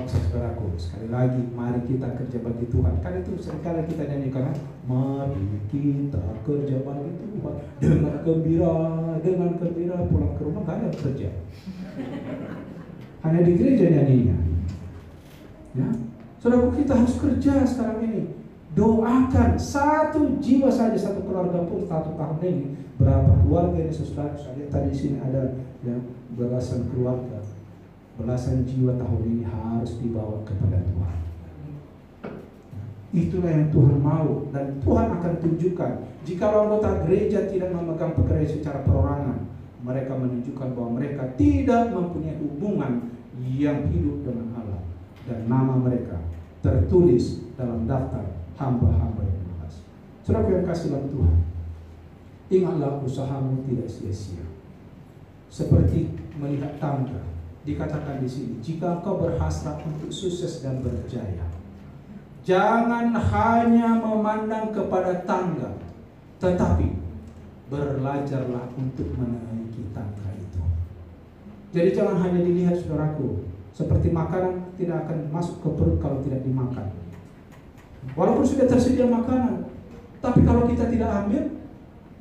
Saudaraku, sekali lagi, mari kita kerja bagi Tuhan. Kan itu seringkali kita nyanyikan, mari kita kerja bagi Tuhan dengan gembira pulang ke rumah, gak ada kerja. Hanya di gereja nyanyinya. Ya, saudaraku, kita harus kerja sekarang ini. Doakan satu jiwa saja, satu keluarga pun 1 tahun ini. Berapa keluarga ini, saudara? Saya lihat tadi di sini ada ya, belasan keluarga, belasan jiwa tahun ini harus dibawa kepada Tuhan. Itulah yang Tuhan mau, dan Tuhan akan tunjukkan. Jika anggota gereja tidak memegang pekerjaan secara perorangan, mereka menunjukkan bahwa mereka tidak mempunyai hubungan yang hidup dengan Allah, dan nama mereka tertulis dalam daftar hamba-hamba yang berhasil. Saudara yang kasih dalam Tuhan, ingatlah usahamu tidak sia-sia. Seperti melihat tangga, dikatakan di sini, jika engkau berhasrat untuk sukses dan berjaya, jangan hanya memandang kepada tangga, tetapi belajarlah untuk menaiki tangga itu. Jadi jangan hanya dilihat, saudaraku, seperti makanan tidak akan masuk ke perut kalau tidak dimakan. Walaupun sudah tersedia makanan, tapi kalau kita tidak ambil,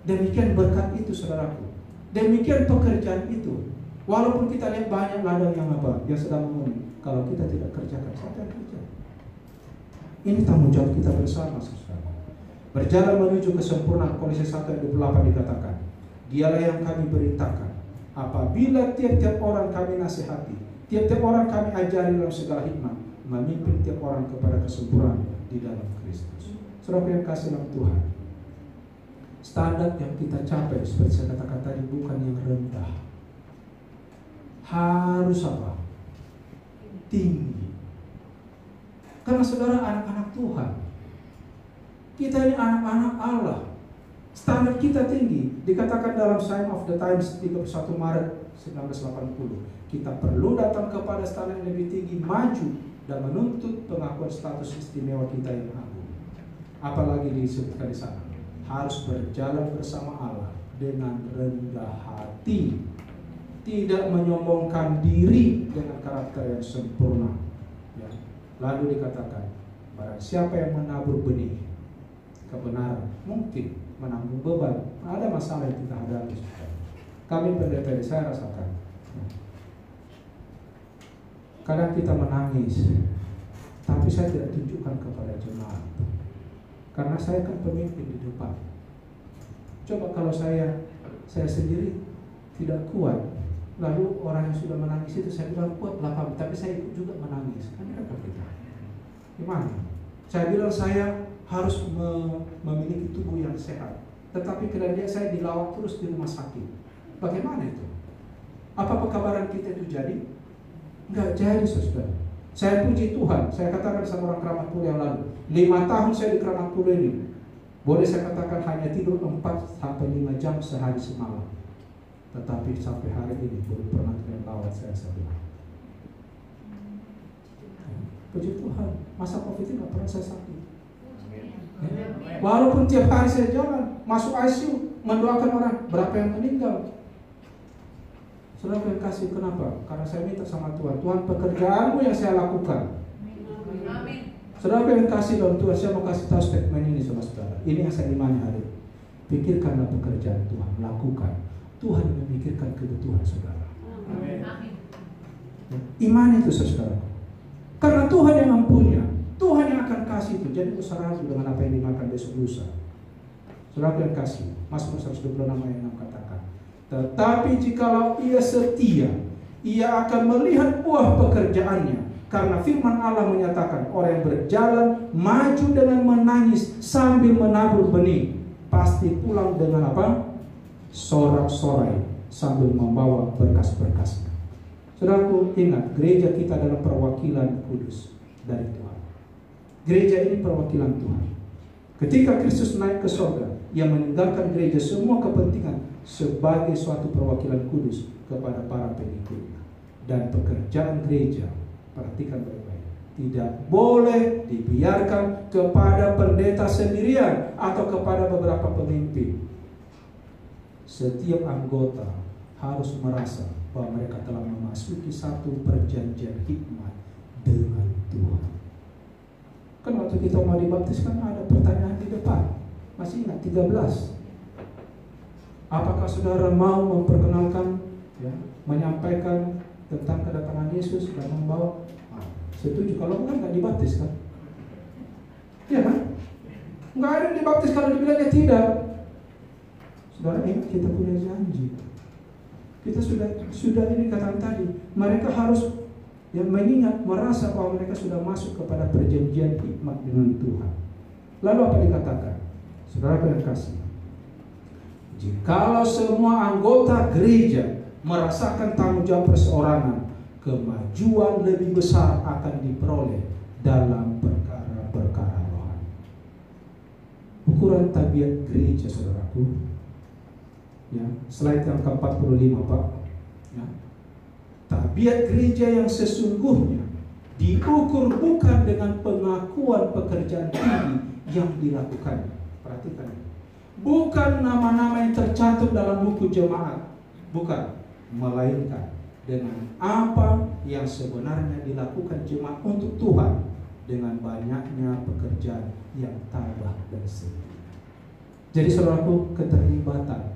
demikian berkat itu, saudaraku. Demikian pekerjaan itu. Walaupun kita lihat banyak ladang yang sedang menguning, kalau kita tidak kerjakan, siapa yang kerja? Ini tanggung jawab kita bersama, saudara. Berjalan menuju kesempurnaan. Kolose 1:28 dikatakan, dialah yang kami beritakan, apabila tiap-tiap orang kami nasihati, tiap-tiap orang kami ajari dalam segala hikmah, memimpin tiap orang kepada kesempurnaan di dalam Kristus. Saudara yang kasih dalam Tuhan, standar yang kita capai, seperti saya katakan tadi, bukan yang rendah. Harus apa? Tinggi. Karena saudara anak-anak Tuhan, kita ini anak-anak Allah. Standar kita tinggi. Dikatakan dalam Sign of the Times 31 Maret 1980, kita perlu datang kepada standar yang lebih tinggi, maju dan menuntut pengakuan status istimewa kita yang agung. Apalagi disebutkan di sana, harus berjalan bersama Allah dengan rendah hati, tidak menyombongkan diri dengan karakter yang sempurna. Ya. Lalu dikatakan, barang siapa yang menabur benih kebenaran, mungkin menanggung beban. Ada masalah yang kita hadapi. Kami pendeta, saya rasakan, kadang kita menangis, tapi saya tidak tunjukkan kepada jemaat, karena saya kan pemimpin di depan. Coba kalau saya sendiri tidak kuat, lalu orang yang sudah menangis itu saya bilang kuatlah kamu, tapi saya ikut juga menangis, kan repot kita. Gimana? Saya bilang saya harus memiliki tubuh yang sehat, tetapi kemudian saya dilawat terus di rumah sakit. Bagaimana itu? Apa pekabaran kita itu jadi? Enggak jadi, saudara. Saya puji Tuhan, saya katakan sama orang Keramat Pulo yang lalu, 5 tahun saya di Keramat Pulo ini, boleh saya katakan hanya tidur 4 sampai 5 jam sehari semalam. Tetapi sampai hari ini belum pernah kalian bawa saya bilang. Puji Tuhan, masa Covid ini gak pernah saya sakit. Walaupun tiap hari saya jalan, masuk ICU, mendoakan orang, berapa yang meninggal. Saudara yang kasih, kenapa? Karena saya minta sama Tuhan, Tuhan pekerjaanmu yang saya lakukan. Amin. Saudara yang kasih dalam Tuhan, saya mau kasih tahu statement ini sama saudara. Ini yang saya imani hari ini. Pikirkanlah pekerjaan Tuhan, lakukan. Tuhan memikirkan kebutuhan saudara. Amin. Iman itu saudara. Karena Tuhan yang mempunyai, Tuhan yang akan kasih itu. Jadi usah ragu dengan apa yang dimakan besok lusa. Saudara yang kasih, Mazmur 126 ayat 6 katakan, tetapi jikalau ia setia, ia akan melihat buah pekerjaannya. Karena firman Allah menyatakan, orang yang berjalan maju dengan menangis sambil menabur benih, pasti pulang dengan apa? Sorak-sorai sambil membawa berkas-berkasnya. Saudaraku, ingat, gereja kita adalah perwakilan kudus dari Tuhan. Gereja ini perwakilan Tuhan. Ketika Kristus naik ke surga, Ia meninggalkan gereja semua kepentingan sebagai suatu perwakilan kudus kepada para pengikutnya. Dan pekerjaan gereja, perhatikan baik-baik, tidak boleh dibiarkan kepada pendeta sendirian atau kepada beberapa pemimpin. Setiap anggota harus merasa bahwa mereka telah memasuki satu perjanjian hikmat dengan Tuhan. Kan waktu kita mau dibaptis kan ada pertanyaan di depan. Masih ingat 13. Apakah saudara mau memperkenalkan, ya, menyampaikan tentang kedatangan Yesus dan membawa? Setuju, kalau enggak dibaptis kan? Iya kan? Enggak ada yang dibaptis kalau dibilangnya tidak. Saudara ingat kita punya janji. Kita sudah ini katakan tadi, mereka harus yang mengingat, merasa bahwa mereka sudah masuk kepada perjanjian hikmat dengan Tuhan. Lalu apa dikatakan? Saudara yang kasih, jikalau semua anggota gereja merasakan tanggung jawab perseorangan, kemajuan lebih besar akan diperoleh dalam perkara-perkara rohani. Ukuran tabiat gereja, saudaraku, ya, slide yang ke-45 Pak, ya. Tabiat gereja yang sesungguhnya diukur bukan dengan pengakuan pekerjaan tinggi yang dilakukannya. Perhatikan, bukan nama-nama yang tercantum dalam buku jemaat, bukan, melainkan dengan apa yang sebenarnya dilakukan jemaat untuk Tuhan dengan banyaknya pekerjaan yang tabah dan setia. Jadi saudaraku, keterlibatan.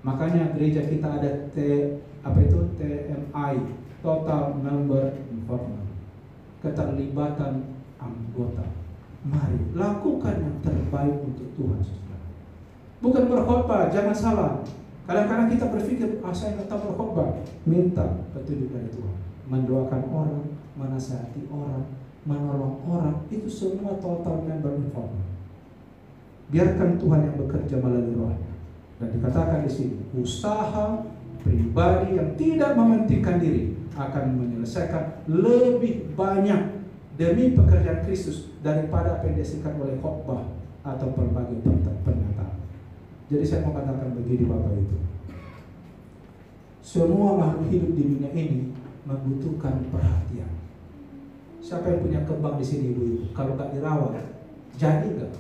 Makanya gereja kita ada TMI, Total Member Involvement, keterlibatan anggota. Mari lakukan yang terbaik untuk Tuhan, saudara. Bukan berkhotbah, jangan salah. Kadang-kadang kita berpikir, saya nggak tahu berkhotbah. Minta petunjuk dari Tuhan. Mendoakan orang, menasihati orang, menolong orang, itu semua total member involvement. Biarkan Tuhan yang bekerja melalui rohnya. Dan dikatakan di sini, usaha pribadi yang tidak mementingkan diri akan menyelesaikan lebih banyak demi pekerjaan Kristus daripada apa yang dihasilkan oleh khotbah atau berbagai pernyataan. Jadi saya mau katakan begini Bapak Ibu, semua makhluk hidup di dunia ini membutuhkan perhatian. Siapa yang punya kembang di sini Ibu? Kalau nggak dirawat, jadi nggak?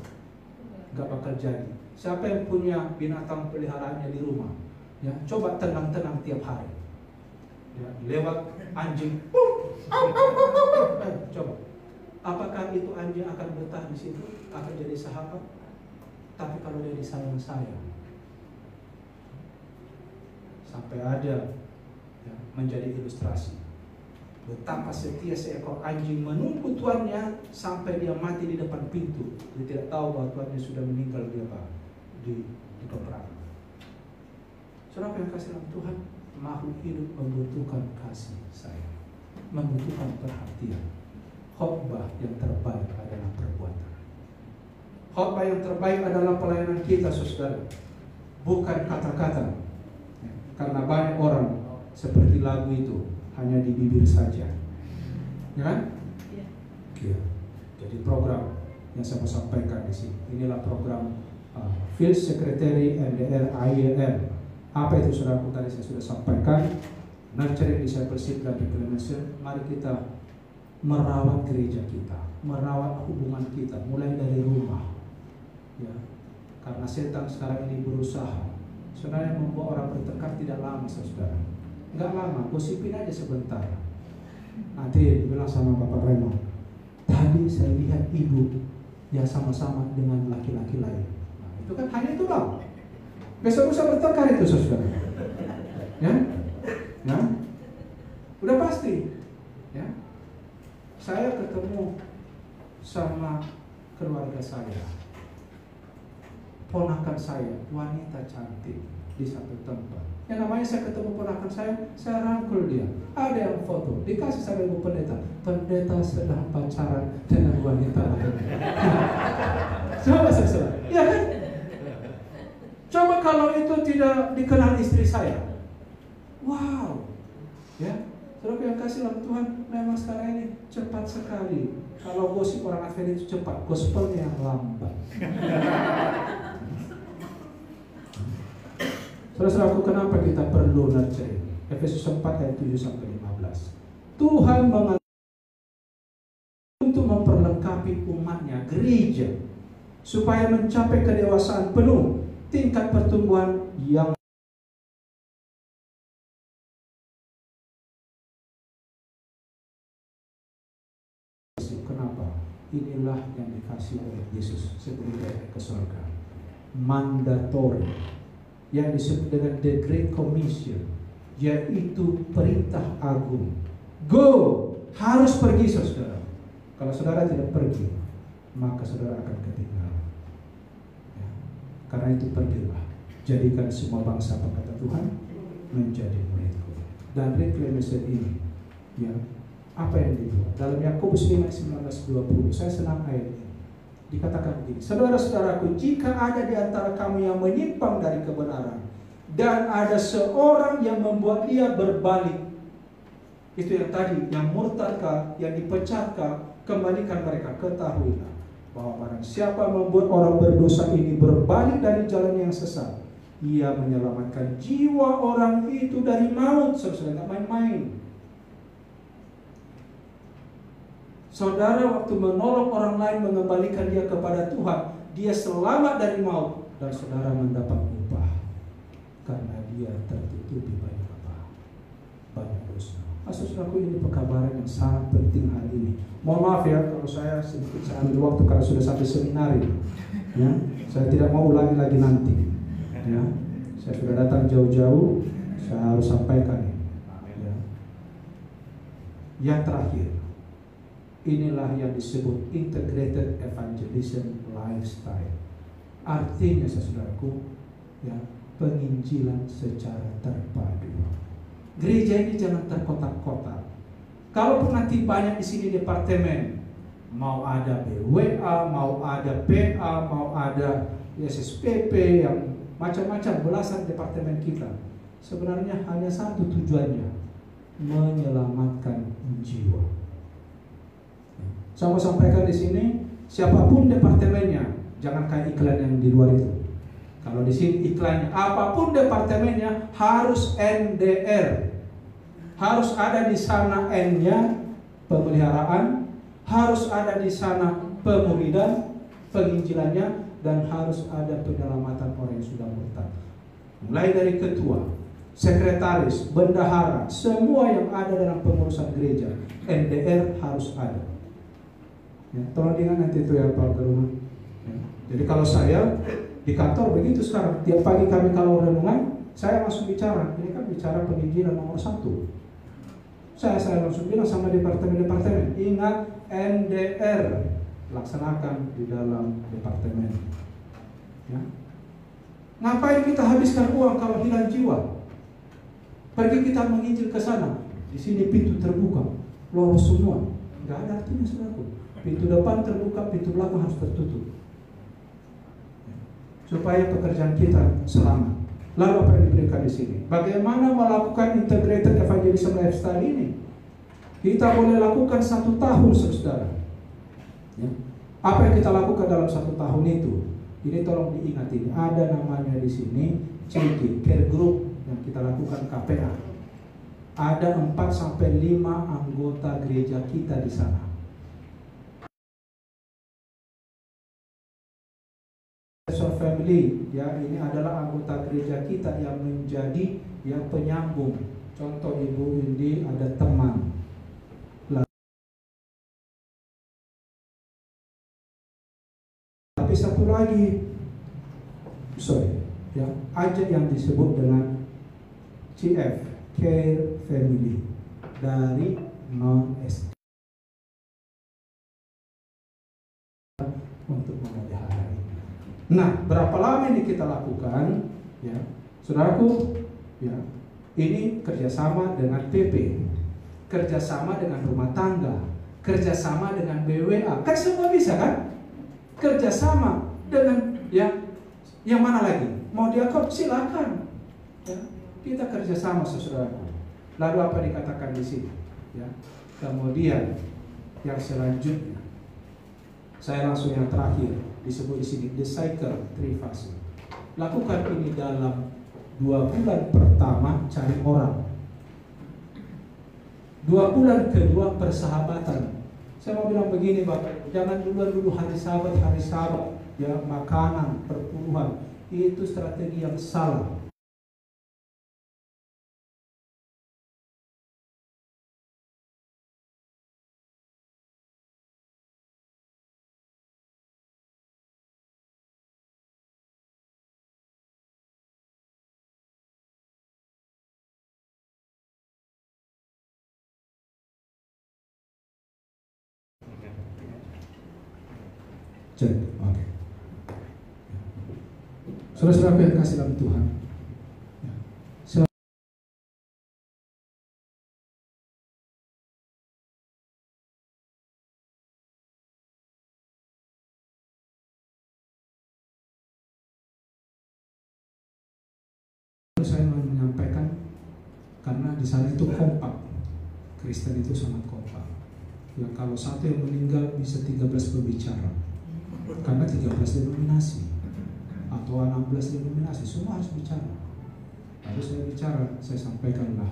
Nggak bakal jadi. Siapa yang punya binatang peliharaannya di rumah? Ya, coba tenang-tenang tiap hari. Ya, lewat anjing, coba. Apakah itu anjing akan betah di situ? Akan jadi sahabat? Tapi kalau dia disayang-sayang, sampai ada, ya, menjadi ilustrasi betapa setia seekor anjing menunggu tuannya sampai dia mati di depan pintu. Dia tidak tahu bahwa tuannya sudah meninggal di peperangan. Saudara yang kasih dalam Tuhan, makhluk hidup membutuhkan kasih sayang, membutuhkan perhatian. Khotbah yang terbaik adalah perbuatan. Khotbah yang terbaik adalah pelayanan kita, saudara, bukan kata-kata. Karena banyak orang seperti lagu itu hanya di bibir saja, ya kan? Ya. Jadi program yang saya mau sampaikan di sini, inilah program Field Secretary NDR IEM. Apa itu saudaraku, tadi saya sudah sampaikan, nurturing discipleship dan reclamation. Mari kita merawat gereja kita, merawat hubungan kita, mulai dari rumah. Ya, karena setan sekarang ini berusaha. Sebenarnya membuat orang bertengkar tidak lama, saudara. Enggak lama, gosipin aja sebentar. Nanti bilang sama Bapak Reno, tadi saya lihat ibu yang sama-sama dengan laki-laki lain. Nah, itu kan hanya itu lah. Besok lusa bertengkar itu, saudara. Ya, ya, udah pasti. Ya, saya ketemu sama keluarga saya, ponakan saya, wanita cantik di satu tempat. Yang namanya saya ketemu ponakan saya rangkul dia. Ada yang foto, dikasih sama ibu pendeta. Pendeta sedang pacaran dengan wanita lain. Coba saudara, ya kan? Coba kalau itu tidak dikenal istri saya. Wow, ya. Saudara yang kasih dalam Tuhan, memang sekarang ini cepat sekali. Kalau gosip orang Advent itu cepat, gospelnya yang lambat. Saudara-saudaraku, kenapa kita perlu nurturing? Efesus 4 ayat 7-15. Tuhan untuk memperlengkapi umatnya, gereja, supaya mencapai kedewasaan penuh, tingkat pertumbuhan yang kenapa? Inilah yang dikasih oleh Yesus sebelum dia ke surga. Mandatori, yang disebut dengan The Great Commission, yaitu perintah agung. Go, harus pergi saudara. Kalau saudara tidak pergi, maka saudara akan ketinggalan. Ya. Karena itu pergilah, jadikan semua bangsa, kata Tuhan, menjadi muridku. Dan reclamation ini, ya, apa yang dibuat dalam Yakobus 5:19-20. Saya senang ayat ini. Dikatakan begini, saudara-saudaraku, jika ada di antara kamu yang menyimpang dari kebenaran dan ada seorang yang membuat dia berbalik, itu yang tadi, yang murtadkah, yang dipecatkah, kembalikan mereka. Ketahuilah bahwa barang siapa membuat orang berdosa ini berbalik dari jalan yang sesat, ia menyelamatkan jiwa orang itu dari maut. Saudara, nggak main-main. Saudara waktu menolong orang lain mengembalikan dia kepada Tuhan, dia selamat dari maut, dan saudara mendapat upah karena dia tertutupi banyak apa? Banyak dosa. Saudaraku, ini pekabaran yang sangat penting hari ini. Mohon maaf ya kalau saya sedikit saya ambil waktu karena sudah sampai seminar ini. Ya, saya tidak mau ulangi lagi nanti. Ya, saya sudah datang jauh-jauh, saya harus sampaikan ini. Ya. Yang terakhir, inilah yang disebut integrated evangelism lifestyle. Artinya, saudaraku, ya, penginjilan secara terpadu. Gereja ini jangan terkotak-kotak. Kalaupun nanti banyak di sini departemen, mau ada BWA, mau ada PA, mau ada SSPP, yang macam-macam, belasan departemen kita. Sebenarnya hanya satu tujuannya, menyelamatkan jiwa. Saya mau sampaikan di sini, siapapun departemennya, jangan kayak iklan yang di luar itu. Kalau di sini iklannya, apapun departemennya harus NDR, harus ada di sana N-nya pemeliharaan, harus ada di sana pemuridan, penginjilannya, dan harus ada penyelamatan orang yang sudah murtad. Mulai dari ketua, sekretaris, bendahara, semua yang ada dalam pengurusan gereja, NDR harus ada. Ya, tolong diingat nanti itu ya Pak Geruma. Ya. Jadi kalau saya di kantor begitu sekarang, tiap pagi kami kalau renungan, saya langsung bicara. Ini kan bicara penginjilan nomor 1. Saya langsung bilang sama departemen-departemen, ingat NDR, laksanakan di dalam departemen. Ya. Ngapain kita habiskan uang kalau hilang jiwa? Pergi kita menginjil ke sana. Di sini pintu terbuka, lolos semua. Nggak ada artinya, saudaraku. Pintu depan terbuka, pintu belakang harus tertutup. Supaya pekerjaan kita selamat. Lalu apa yang diberikan di sini? Bagaimana melakukan integrated evangelism lifestyle ini? Kita boleh lakukan 1 tahun, saudara. Ya. Apa yang kita lakukan dalam 1 tahun itu? Ini tolong diingat, ini ada namanya di sini CG, Care Group yang kita lakukan KPA. Ada 4 sampai 5 anggota gereja kita di sana. Family, ya, ini adalah anggota gereja kita yang menjadi yang penyambung. Contoh Ibu Indi ada teman. Tapi satu lagi, ya, aja yang disebut dengan CF, Care Family, dari non-SD untuk memelihara ini. Nah, berapa lama ini kita lakukan? Ya, saudaraku, ya, ini kerjasama dengan PP, kerjasama dengan rumah tangga, kerjasama dengan BWA, kan semua bisa kan? Kerjasama dengan yang mana lagi? Mau diakui silakan. Ya, kita kerjasama, saudaraku. Lalu apa dikatakan di sini? Ya, kemudian yang selanjutnya, saya langsung yang terakhir disebut di sini the cycle 3 fase. Lakukan ini dalam 2 bulan pertama, cari orang. 2 bulan kedua, persahabatan. Saya mau bilang begini Bapak, jangan dulu hari sahabat, ya, makanan, perpuluhan, itu strategi yang salah. Cek, oke. Saudara-saudara yang kasih dalam Tuhan, saya mau menyampaikan karena di sana itu kompak, Kristen itu sangat kompak. Ya, kalau satu yang meninggal bisa 13 berbicara, karena 13 denominasi atau 16 denominasi, semua harus bicara. Lalu saya bicara, saya sampaikanlah,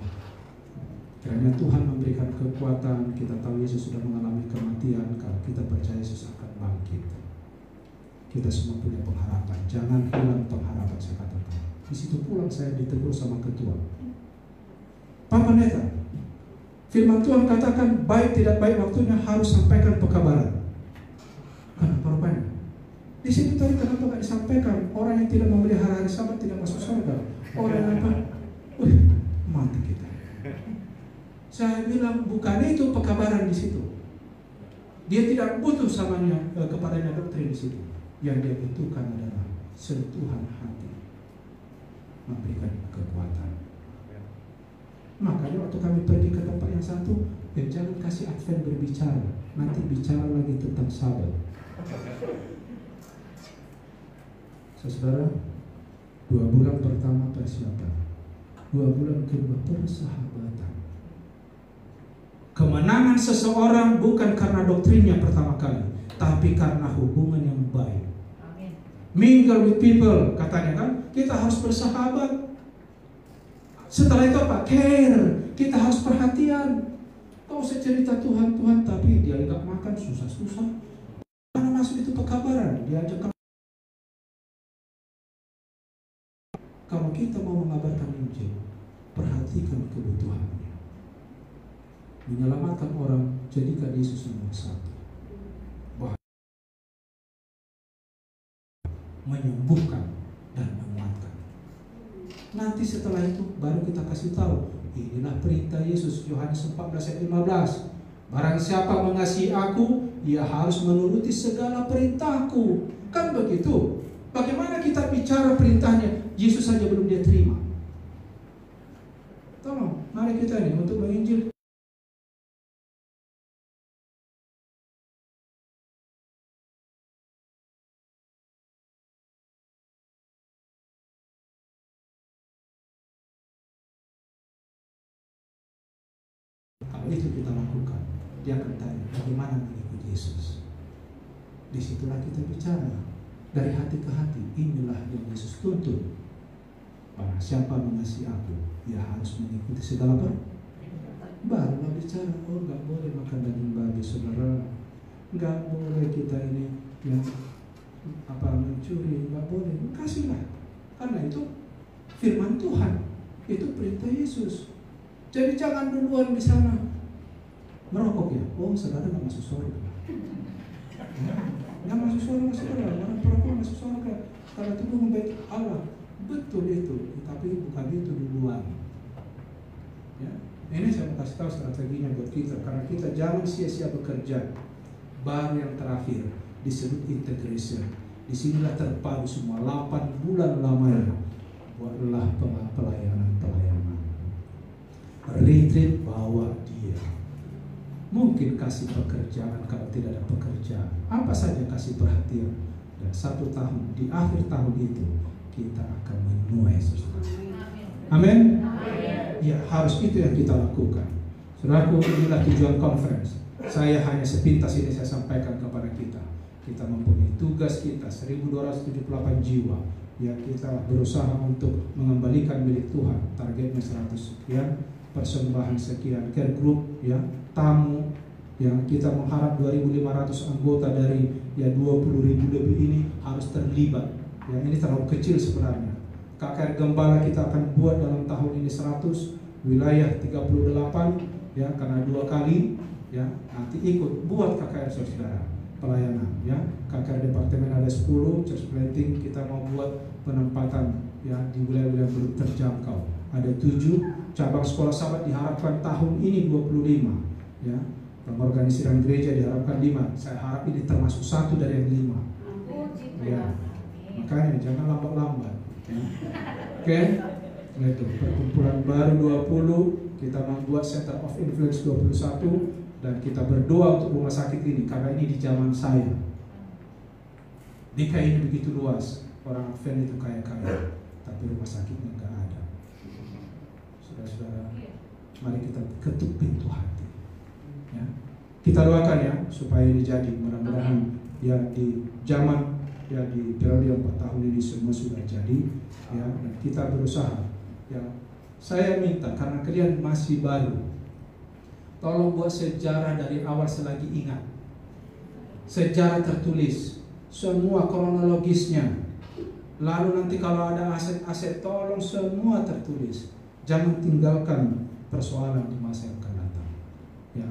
kiranya Tuhan memberikan kekuatan. Kita tahu Yesus sudah mengalami kematian, kalau kita percaya Yesus akan bangkit. Kita semua punya pengharapan, jangan hilang pengharapan, saya katakan. Di situ pulang saya ditegur sama ketua, Pak Pendeta, firman Tuhan katakan baik tidak baik waktunya harus sampaikan pekabaran. Kenapa rupanya? Di situ tadi kenapa nggak disampaikan? Orang yang tidak memelihara hari Sabat tidak masuk surga. Orang yang apa? Mati kita. Saya bilang bukan itu pekabaran di situ. Dia tidak butuh samanya kepadanya doktrin di situ. Yang dia butuhkan adalah sentuhan hati, memberikan kekuatan. Makanya waktu kami pergi ke tempat yang satu, jangan kasih Advent berbicara, nanti bicara lagi tentang Sabat. Saudara, 2 bulan pertama persiapan, 2 bulan kedua persahabatan. Kemenangan seseorang bukan karena doktrinnya pertama kali, tapi karena hubungan yang baik. Amin. Mingle with people, katanya kan, kita harus bersahabat. Setelah itu apa? Care, kita harus perhatian. Kau usah cerita Tuhan, tapi dia nggak makan, susah-susah. Mana masuk itu pekabaran? Dia ajak. Kalau kita mau mengabarkan Injil, perhatikan kebutuhannya. Menyelamatkan orang, jadikan Yesus nomor 1. Menyembuhkan dan menguatkan. Nanti setelah itu baru kita kasih tahu, inilah perintah Yesus, Yohanes 14 ayat 15. Barang siapa mengasihi aku, ia harus menuruti segala perintahku. Kan begitu. Bagaimana kita bicara perintahnya? Yesus saja belum dia terima. Tolong, mari kita nih untuk menginjil. Kalau itu kita lakukan, dia akan tanya bagaimana mengikuti Yesus. Disitulah kita bicara dari hati ke hati. Inilah yang Yesus tuntut. Barang siapa mengasihi aku, ia harus mengikuti segala perintah. Barulah bicara, oh nggak boleh makan daging babi, saudara. Nggak boleh kita ini yang mencuri, nggak boleh. Kasihlah, karena itu firman Tuhan, itu perintah Yesus. Jadi jangan duluan di sana merokok ya. Oh saudara nggak masuk surga. Nggak masuk surga saudara. Orang perokok masuk surga karena tubuh membaik Allah. Betul itu, tapi bukan itu duluan. Ya. Ini saya mau kasih tahu strateginya buat kita, karena kita jangan sia-sia bekerja. Baru yang terakhir disebut integration. Disinilah terpadu semua 8 bulan lamanya. Buatlah pelayanan. Retreat bawa dia. Mungkin kasih pekerjaan kalau tidak ada pekerjaan. Apa saja kasih perhatian. Dan 1 tahun, di akhir tahun itu kita akan menuai sesuatu. Amin. Ya, harus itu yang kita lakukan. Saudaraku, inilah tujuan conference. Saya hanya sepintas ini saya sampaikan kepada kita. Kita mempunyai tugas kita 1278 jiwa. Ya, kita berusaha untuk mengembalikan milik Tuhan. Targetnya 100 sekian, persembahan sekian, care group, ya, tamu. Yang kita mengharap 2.500 anggota dari 20.000 lebih ini harus terlibat. Ya, ini terlalu kecil sebenarnya. KKR Gembala kita akan buat dalam tahun ini 100, wilayah 38, ya, karena 2 kali, ya, nanti ikut buat KKR saudara pelayanan, ya. KKR departemen ada 10, church planting kita mau buat penempatan, ya, di wilayah-wilayah belum terjangkau. Ada 7 cabang sekolah sahabat diharapkan tahun ini 25, ya. Pengorganisiran gereja diharapkan 5. Saya harap ini termasuk 1 dari yang 5. Ya. Makanya jangan lambat-lambat. Ya. Oke, itu perkumpulan baru 20, kita membuat Center of Influence 21, dan kita berdoa untuk rumah sakit ini karena ini di zaman saya. DKI ini begitu luas, orang Advent itu kaya-kaya, tapi rumah sakitnya nggak ada. Saudara-saudara, mari kita ketuk pintu hati. Ya. Kita doakan ya supaya ini jadi, mudah-mudahan ya di zaman, ya di periode 4 tahun ini semua sudah jadi, ya, dan kita berusaha, ya. Saya minta karena kalian masih baru, tolong buat sejarah dari awal selagi ingat, sejarah tertulis, semua kronologisnya. Lalu nanti kalau ada aset-aset, tolong semua tertulis. Jangan tinggalkan persoalan di masa yang akan datang. Ya,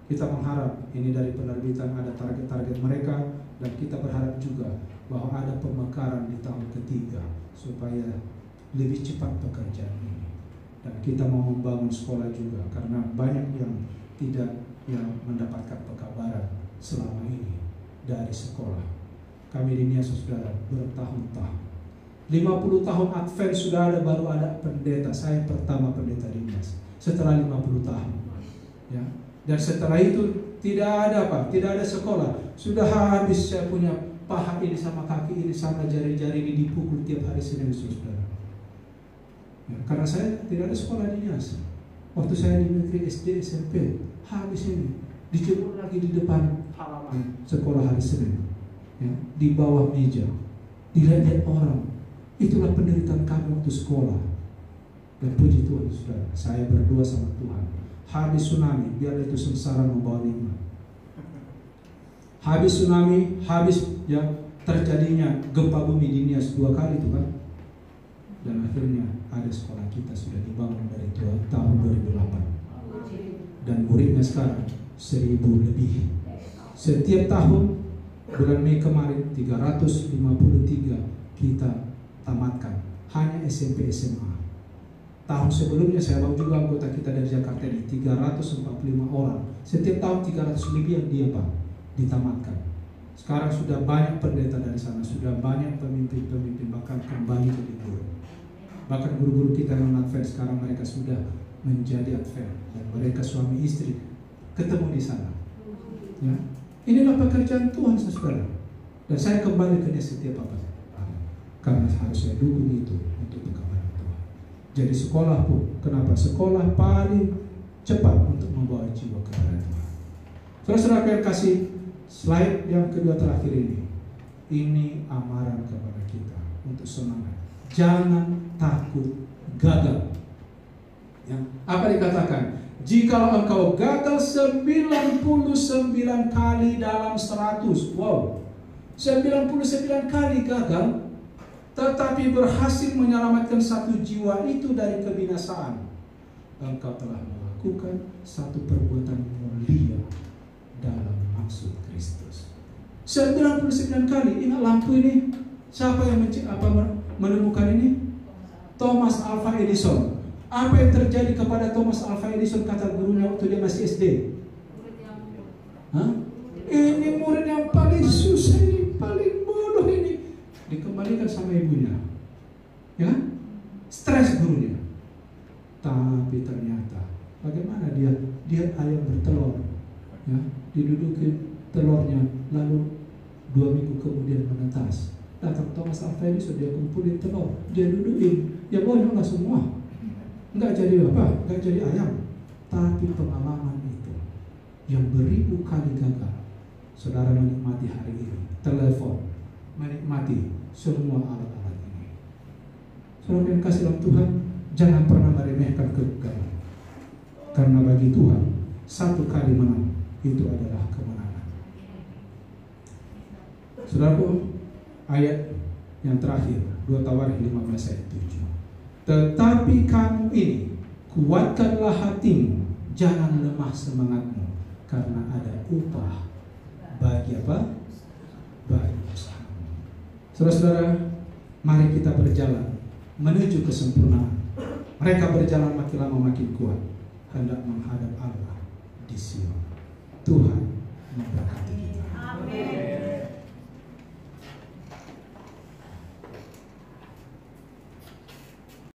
kita mengharap ini dari penerbitan ada target-target mereka. Dan kita berharap juga bahwa ada pemekaran di tahun ketiga supaya lebih cepat pekerjaan ini. Dan kita mau membangun sekolah juga karena banyak yang tidak mendapatkan pekabaran selama ini dari sekolah. Kami di Nias saudara bertahun-tahun. 50 tahun Advent sudah ada, baru ada pendeta. Saya pertama pendeta di Nias setelah 50 tahun. Ya. Dan setelah itu tidak ada apa? Tidak ada sekolah. Sudah habis saya punya paha ini sama kaki ini sama jari-jari ini dipukul tiap hari Senin, saudara. Ya, karena saya tidak ada sekolah di Nias. Waktu saya di negeri SD, SMP, habis ini dijemur lagi di depan halaman sekolah hari Senin. Ya, di bawah meja, dilihat orang. Itulah penderitaan kami waktu sekolah. Dan puji Tuhan, saudara, saya berdoa sama Tuhan. Habis tsunami, biar itu sengsara membawa nikmat. Habis tsunami, habis ya terjadinya gempa bumi di Nias 2 kali itu kan. Dan akhirnya ada sekolah kita sudah dibangun dari tahun 2008. Dan muridnya sekarang 1000 lebih. Setiap tahun bulan Mei kemarin 353 kita tamatkan, hanya SMP SMA. Tahun sebelumnya saya bawa juga anggota kita dari Jakarta ini 345 orang. Setiap tahun 300 lebih yang dia Pak ditamatkan. Sekarang sudah banyak pendeta dari sana, sudah banyak pemimpin-pemimpin bahkan kembali ke libur. Bahkan guru-guru kita non Advent sekarang mereka sudah menjadi Advent dan mereka suami istri ketemu di sana. Ya. Inilah pekerjaan Tuhan saudara. Dan saya kembali ke dia setiap apa? Karena harus saya dukung itu untuk pekabaran Tuhan. Jadi sekolah pun, kenapa? Sekolah paling cepat untuk membawa jiwa kepada Tuhan. Saudara-saudara yang kasih, Slide yang kedua terakhir ini amaran kepada kita untuk semangat. Jangan takut gagal. Ya, apa dikatakan? Jikalau engkau gagal 99 kali dalam 100, wow, 99 kali gagal, tetapi berhasil menyelamatkan satu jiwa itu dari kebinasaan, engkau telah melakukan satu perbuatan mulia dalam maksud Kristus. 99 kali. Ingat lampu ini, siapa yang menemukan ini? Thomas Alva Edison. Apa yang terjadi kepada Thomas Alva Edison, kata gurunya waktu dia masih SD? Hah? Ini murid yang paling susah ini, paling bodoh ini. Dikembalikan sama ibunya, ya, stres gurunya. Tapi ternyata bagaimana dia ayam bertelur, ya, didudukin telurnya, lalu 2 minggu kemudian menetas. Datang Thomas Alva Edison, dia kumpulin telur, dia dudukin, ya bonyoklah semua. Enggak jadi apa? Enggak jadi ayam. Tapi pengalaman itu yang beribu kali gagal, saudara menikmati hari ini, telepon, menikmati semua alat-alat ini. Saudara yang kasih dalam Tuhan, jangan pernah meremehkan kegagalan. Karena bagi Tuhan, satu kali menang itu adalah kemenangan. Saudaraku, ayat yang terakhir, 2 Tawarikh 15 ayat 7. Tetapi kamu ini, kuatkanlah hatimu, jangan lemah semangatmu, karena ada upah bagi apa? Bagi usahamu. Saudara-saudara, mari kita berjalan menuju kesempurnaan. Mereka berjalan makin lama makin kuat, hendak menghadap Allah di Sion. Tuhan memberkati.